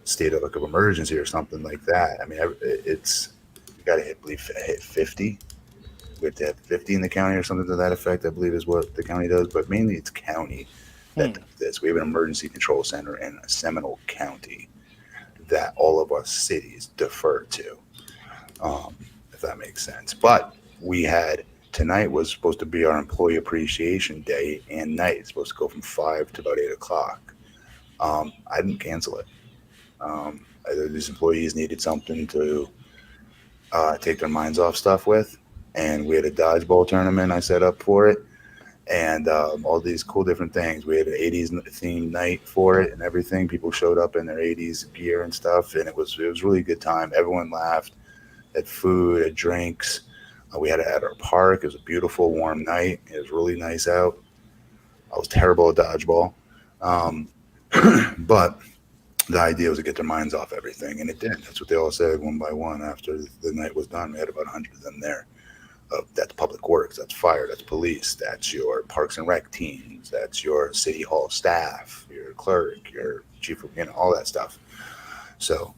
state of like of emergency or something like that, I mean, it's you got to hit 50. We have to have 50 in the county or something to that effect, I believe is what the county does. But mainly it's county that does this. We have an emergency control center in Seminole County that all of us cities defer to, if that makes sense. But tonight was supposed to be our employee appreciation day and night. It's supposed to go from 5 to about 8 o'clock. I didn't cancel it. These employees needed something to take their minds off stuff with. And we had a dodgeball tournament I set up for it. And all these cool different things. We had an 80s themed night for it and everything. People showed up in their 80s gear and stuff. And it was really a good time. Everyone laughed, had food, had drinks. We had it at our park. It was a beautiful, warm night. It was really nice out. I was terrible at dodgeball. But the idea was to get their minds off everything. And it did. That's what they all said one by one after the night was done. We had about 100 of them there. That's public works, that's fire, that's police, that's your parks and rec teams, that's your city hall staff, your clerk, your chief, all that stuff. So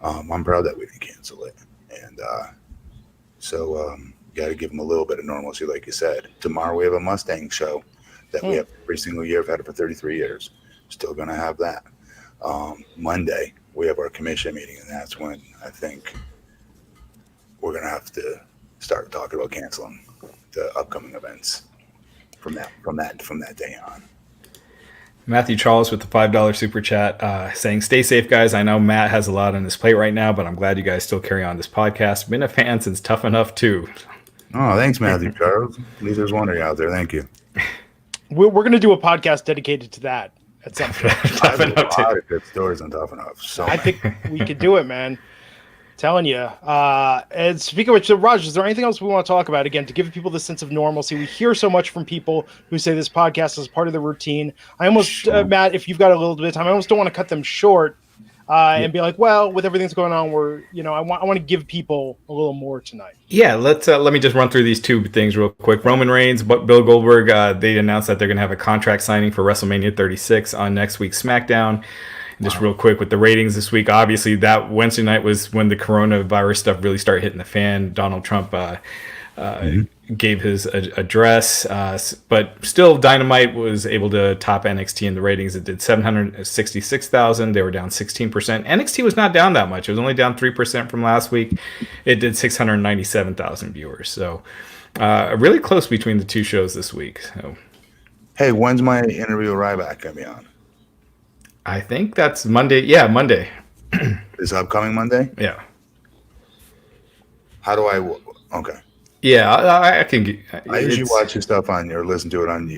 I'm proud that we didn't cancel it. And so got to give them a little bit of normalcy, like you said. Tomorrow we have a Mustang show that we have every single year. I've had it for 33 years. Still going to have that. Monday we have our commission meeting, and that's when I think we're going to have to start talking about canceling the upcoming events from that day on. Matthew Charles with the $5 super chat saying, stay safe, guys. I know Matt has a lot on his plate right now, but I'm glad you guys still carry on this podcast. Been a fan since Tough Enough, too. Oh, thanks, Matthew Charles. At least there's one of you out there. Thank you. We're going to do a podcast dedicated to that at some point. I have a lot of good stories on Tough Enough. So I think we could do it, man. Telling you. And speaking of which, Raj, is there anything else we want to talk about again to give people the sense of normalcy? We hear so much from people who say this podcast is part of the routine. I almost, Matt, if you've got a little bit of time, I almost don't want to cut them short and be like, well, with everything that's going on, I want to give people a little more tonight. Yeah, let me just run through these two things real quick. Roman Reigns, Bill Goldberg, they announced that they're going to have a contract signing for WrestleMania 36 on next week's SmackDown. Just real quick with the ratings this week, obviously that Wednesday night was when the coronavirus stuff really started hitting the fan. Donald Trump gave his address, but still Dynamite was able to top NXT in the ratings. It did 766,000. They were down 16%. NXT was not down that much. It was only down 3% from last week. It did 697,000 viewers. So really close between the two shows this week. So, hey, when's my interview with Ryback coming on? I think that's Monday. Yeah, Monday. This upcoming Monday? Yeah. How do I? Okay. Yeah, I can. I usually watch your stuff on or listen to it on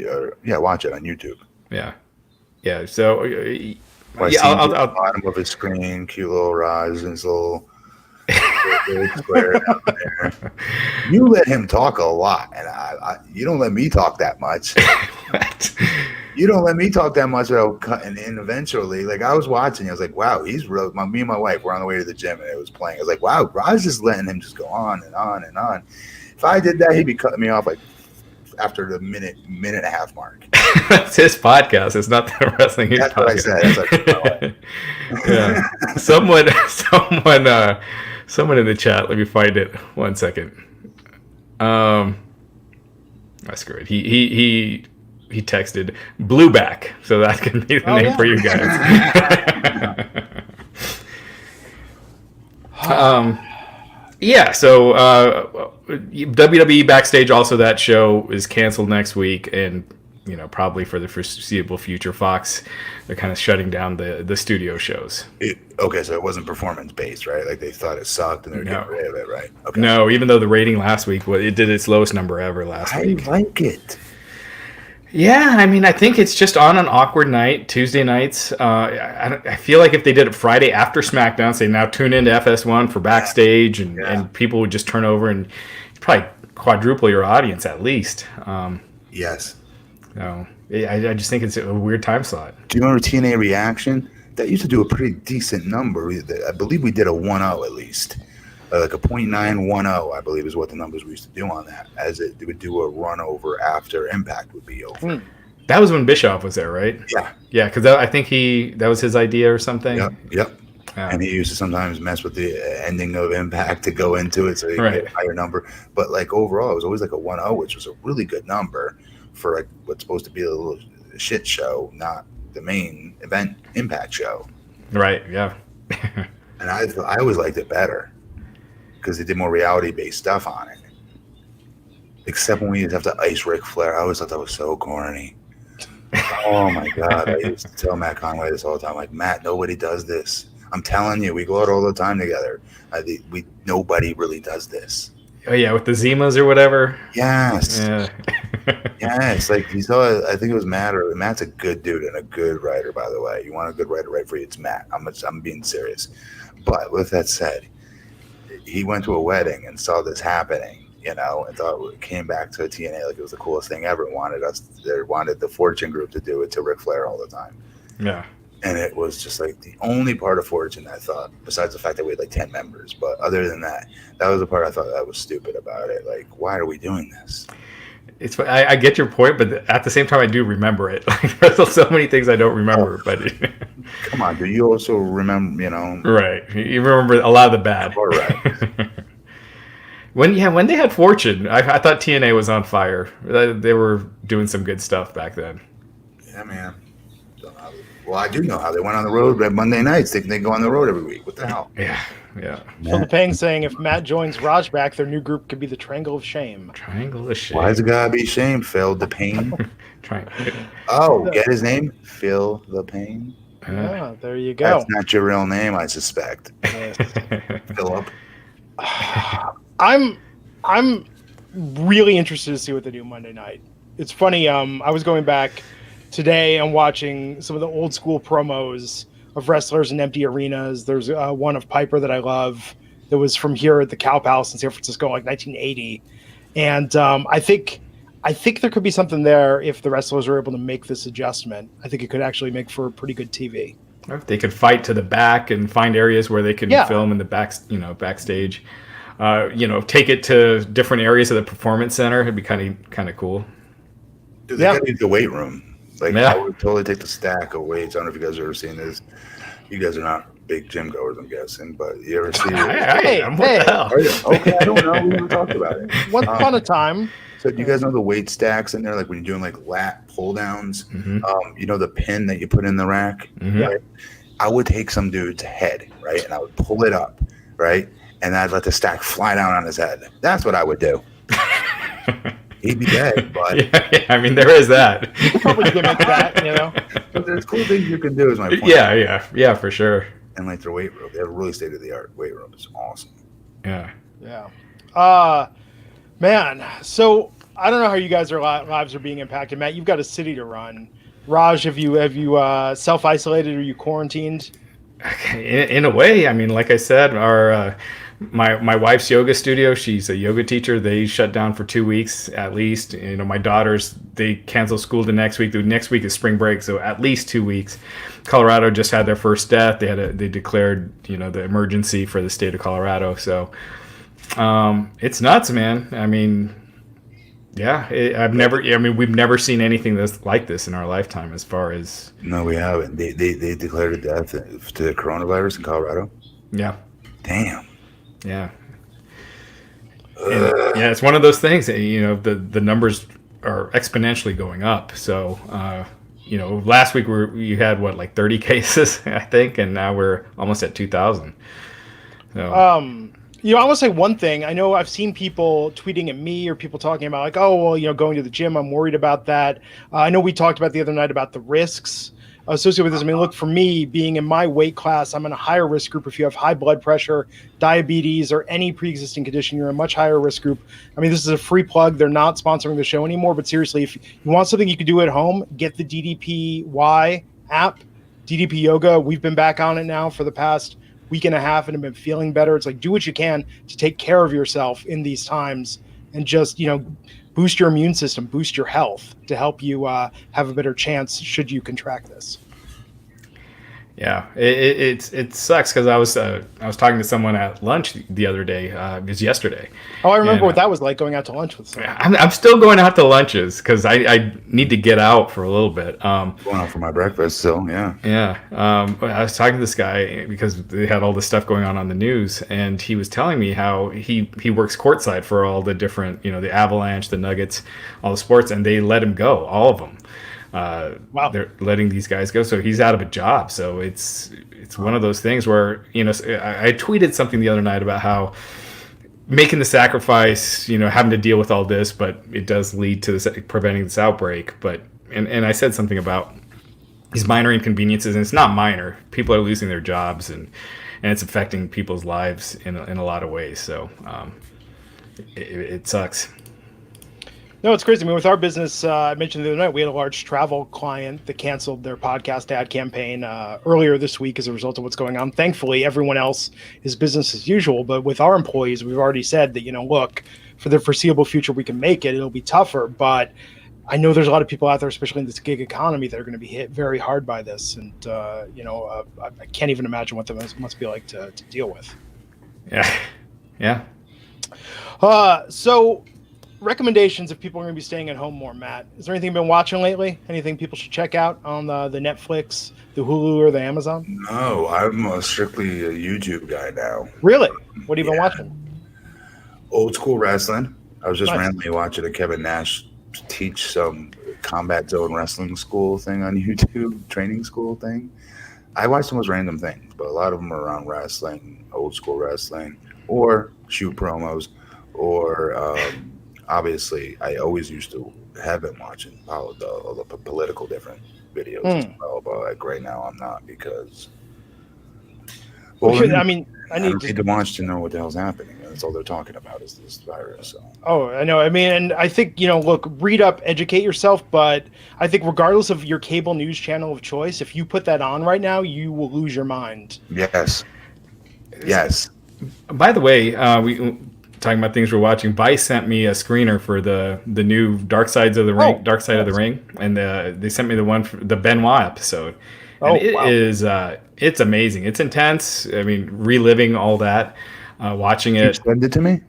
watch it on YouTube. Yeah. Yeah. So. I'll the bottom of his screen, cute little Raj and his little square down there. You let him talk a lot, and you don't let me talk that much. What? You don't let me talk that much without cutting in eventually. Like, I was watching, I was like, wow, he's real. Me and my wife were on the way to the gym, and it was playing. I was like, wow, Raj is letting him just go on and on and on. If I did that, he'd be cutting me off like after the minute and a half mark. That's his podcast. It's not the Wrestling Inc. That's podcast. what I said. Yeah. Someone in the chat. Let me find it. 1 second. Screw it. He texted Blueback, so that can be the name for you guys. So WWE Backstage, also that show is canceled next week, and probably for the foreseeable future, Fox, they're kind of shutting down the studio shows. So it wasn't performance based, right? Like they thought it sucked and they're getting rid of it, right? Okay. No, even though the rating last week, it did its lowest number ever last week. I like it. Yeah, I mean, I think it's just on an awkward night, Tuesday nights. I feel like if they did it Friday after SmackDown, say now tune into FS1 for Backstage, and people would just turn over and probably quadruple your audience at least. Yes. So I just think it's a weird time slot. Do you remember TNA Reaction? That used to do a pretty decent number. I believe we did a 1-0 at least. Like a .910, I believe, is what the numbers we used to do on that. As it would do a run over after Impact would be over. That was when Bischoff was there, right? Yeah. Yeah, because I think that was his idea or something. Yep. And he used to sometimes mess with the ending of Impact to go into it, so he could get a higher number. But like overall, it was always like a 1-0, which was a really good number for like what's supposed to be a little shit show, not the main event Impact show. Right. Yeah. And I always liked it better because they did more reality-based stuff on it. Except when we used to have to ice Ric Flair. I always thought that was so corny. Oh my God. I used to tell Matt Conway this all the time. Like, Matt, nobody does this. I'm telling you, we go out all the time together. Nobody really does this. Oh, yeah, with the Zimas or whatever? Yes. Yeah. Yes. Like, you saw, I think it was Matt. Matt's a good dude and a good writer, by the way. You want a good writer right for you, it's Matt. I'm being serious. But with that said, he went to a wedding and saw this happening, and thought it came back to TNA like it was the coolest thing ever. Wanted the Fortune group to do it to Ric Flair all the time. Yeah. And it was just like the only part of Fortune I thought, besides the fact that we had like 10 members, but other than that, that was the part I thought that was stupid about it. Like, why are we doing this? I get your point, but at the same time, I do remember it. Like, there's so many things I don't remember. But come on, do you also remember? Right? You remember a lot of the bad. All right. When they had Fortune, I thought TNA was on fire. They were doing some good stuff back then. Yeah, man. Well, I do know how they went on the road at Monday nights. They go on the road every week. What the hell? Yeah. Phil Pang saying if Matt joins Raj back, their new group could be the Triangle of Shame. Triangle of Shame. Why does it gotta be Shame? Phil the Pain. Get his name? Phil the Pain. Yeah, there you go. That's not your real name, I suspect. Yes. Philip. I'm really interested to see what they do Monday night. It's funny. I was going back today and watching some of the old school promos of wrestlers in empty arenas. There's one of Piper that I love that was from here at the Cow Palace in San Francisco, like 1980. And I think there could be something there if the wrestlers are able to make this adjustment. I think it could actually make for pretty good TV. If they could fight to the back and find areas where they can film in the back, backstage. Take it to different areas of the performance center. It'd be kind of cool. Dude, they gotta use the weight room. Like, I would totally take the stack of weights. I don't know if you guys have ever seen this. You guys are not big gym goers, I'm guessing, but you ever see Hey, okay, I don't know. We never talked about it. Once upon a time. So do you guys know the weight stacks in there? Like when you're doing like lat pull downs, the pin that you put in the rack, right? I would take some dude's head, right? And I would pull it up, right? And I'd let the stack fly down on his head. That's what I would do. He'd be dead, but I mean, there is that. You could probably gimmick that, But there's cool things you can do. Is my point. Yeah, for sure. And like their weight room, they have a really state of the art weight room. It's awesome. Yeah. Man. So I don't know how you guys' lives are being impacted. Matt, you've got a city to run. Raj, have you self isolated? Or are you quarantined? In a way, I mean, like I said, our my wife's yoga studio, she's a yoga teacher. They shut down for 2 weeks at least. My daughters, they canceled school the next week. The next week is spring break, so at least 2 weeks. Colorado just had their first death. They declared the emergency for the state of Colorado. So It's nuts, man. I mean, yeah, we've never seen anything that's like this in our lifetime as far as. No, we haven't. They declared a death to coronavirus in Colorado. Yeah. Damn. Yeah. And, yeah, it's one of those things that, the numbers are exponentially going up. So, last week you had like 30 cases, I think, and now we're almost at 2,000. So. I want to say one thing. I know I've seen people tweeting at me or people talking about like, oh, well, going to the gym, I'm worried about that. I know we talked about the other night about the risks associated with this. I mean, look, for me, being in my weight class, I'm in a higher risk group. If you have high blood pressure, diabetes, or any pre-existing condition, you're in a much higher risk group. I mean, this is a free plug. They're not sponsoring the show anymore, but seriously, if you want something you can do at home, get the DDPY app, DDP Yoga. We've been back on it now for the past week and a half and have been feeling better. It's like, do what you can to take care of yourself in these times and just, boost your immune system, boost your health to help you have a better chance should you contract this. Yeah, it sucks because I was talking to someone at lunch the other day. It was yesterday. Oh, I remember what that was like, going out to lunch with someone. I'm still going out to lunches because I need to get out for a little bit. Going out for my breakfast, so yeah. Yeah, I was talking to this guy because they had all this stuff going on the news, and he was telling me how he works courtside for all the different, the Avalanche, the Nuggets, all the sports, and they let him go, all of them. Wow. They're letting these guys go, so he's out of a job. So it's one of those things where I tweeted something the other night about how making the sacrifice, having to deal with all this, but it does lead to preventing this outbreak. But and I said something about these minor inconveniences, and it's not minor. People are losing their jobs, and it's affecting people's lives in a lot of ways. So it sucks. No, it's crazy. I mean, with our business, I mentioned the other night, we had a large travel client that canceled their podcast ad campaign earlier this week as a result of what's going on. Thankfully, everyone else is business as usual. But with our employees, we've already said that, look, for the foreseeable future, we can make it. It'll be tougher. But I know there's a lot of people out there, especially in this gig economy, that are going to be hit very hard by this. And, I can't even imagine what that must be like to deal with. Yeah. Yeah. So recommendations if people are going to be staying at home more, Matt. Is there anything you've been watching lately? Anything people should check out on the Netflix, the Hulu, or the Amazon? No, I'm strictly a YouTube guy now. Really? What have you been watching? Old school wrestling. I was just Nice. randomly watching a Kevin Nash teach some combat zone wrestling school thing on YouTube, training school thing. I watch the most random things, but a lot of them are around wrestling, old school wrestling, or shoot promos, or obviously, I always used to have been watching all the political different videos as well, but like right now I'm not because. Well, I need to watch to know what the hell's happening. That's all they're talking about is this virus. So. Oh, I know. I mean, and I think, look, read up, educate yourself. But I think regardless of your cable news channel of choice, if you put that on right now, you will lose your mind. Yes. Yes. By the way, we talking about things we're watching. Vice sent me a screener for the new Dark Side of the Ring, and they sent me the one for the Benoit episode. And it's amazing. It's intense. I mean, reliving all that, watching it. Can you send it to me?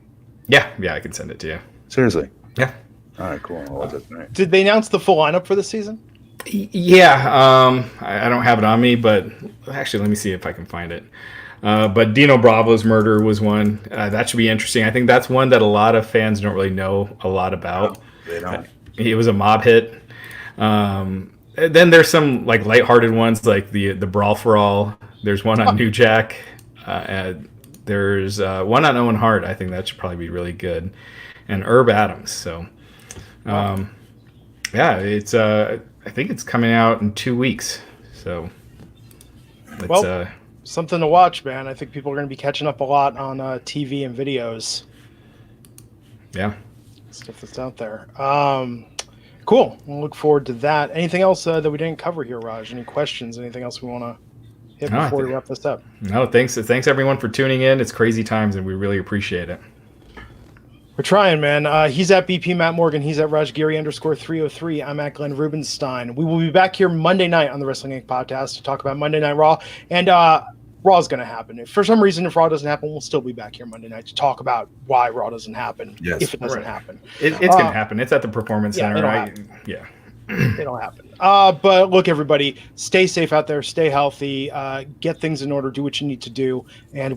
Yeah, I can send it to you. Seriously? Yeah. All right, cool. I'll watch it tonight. Did they announce the full lineup for this season? Yeah. I don't have it on me, but actually, let me see if I can find it. But Dino Bravo's murder was one. That should be interesting. I think that's one that a lot of fans don't really know a lot about. No, they don't. It was a mob hit. Then there's some like lighthearted ones like the Brawl for All. There's one on New Jack. There's one on Owen Hart. I think that should probably be really good. And Herb Adams. So, it's I think it's coming out in 2 weeks. So, it's something to watch, man. I think people are going to be catching up a lot on TV and videos. Yeah. Stuff that's out there. Cool. We'll look forward to that. Anything else that we didn't cover here, Raj? Any questions? Anything else we want to hit before we wrap this up? No, thanks everyone for tuning in. It's crazy times, and we really appreciate it. We're trying, man. He's at BP Matt Morgan. He's at Raj Giri _303. I'm at Glenn Rubenstein. We will be back here Monday night on the Wrestling Inc. podcast to talk about Monday Night Raw. And Raw's going to happen. If for some reason, if Raw doesn't happen, we'll still be back here Monday night to talk about why Raw doesn't happen. Yes. If it doesn't happen, it's going to happen. It's at the Performance Center, it'll right? happen. Yeah. It'll happen. But look, everybody, stay safe out there, stay healthy, get things in order, do what you need to do, and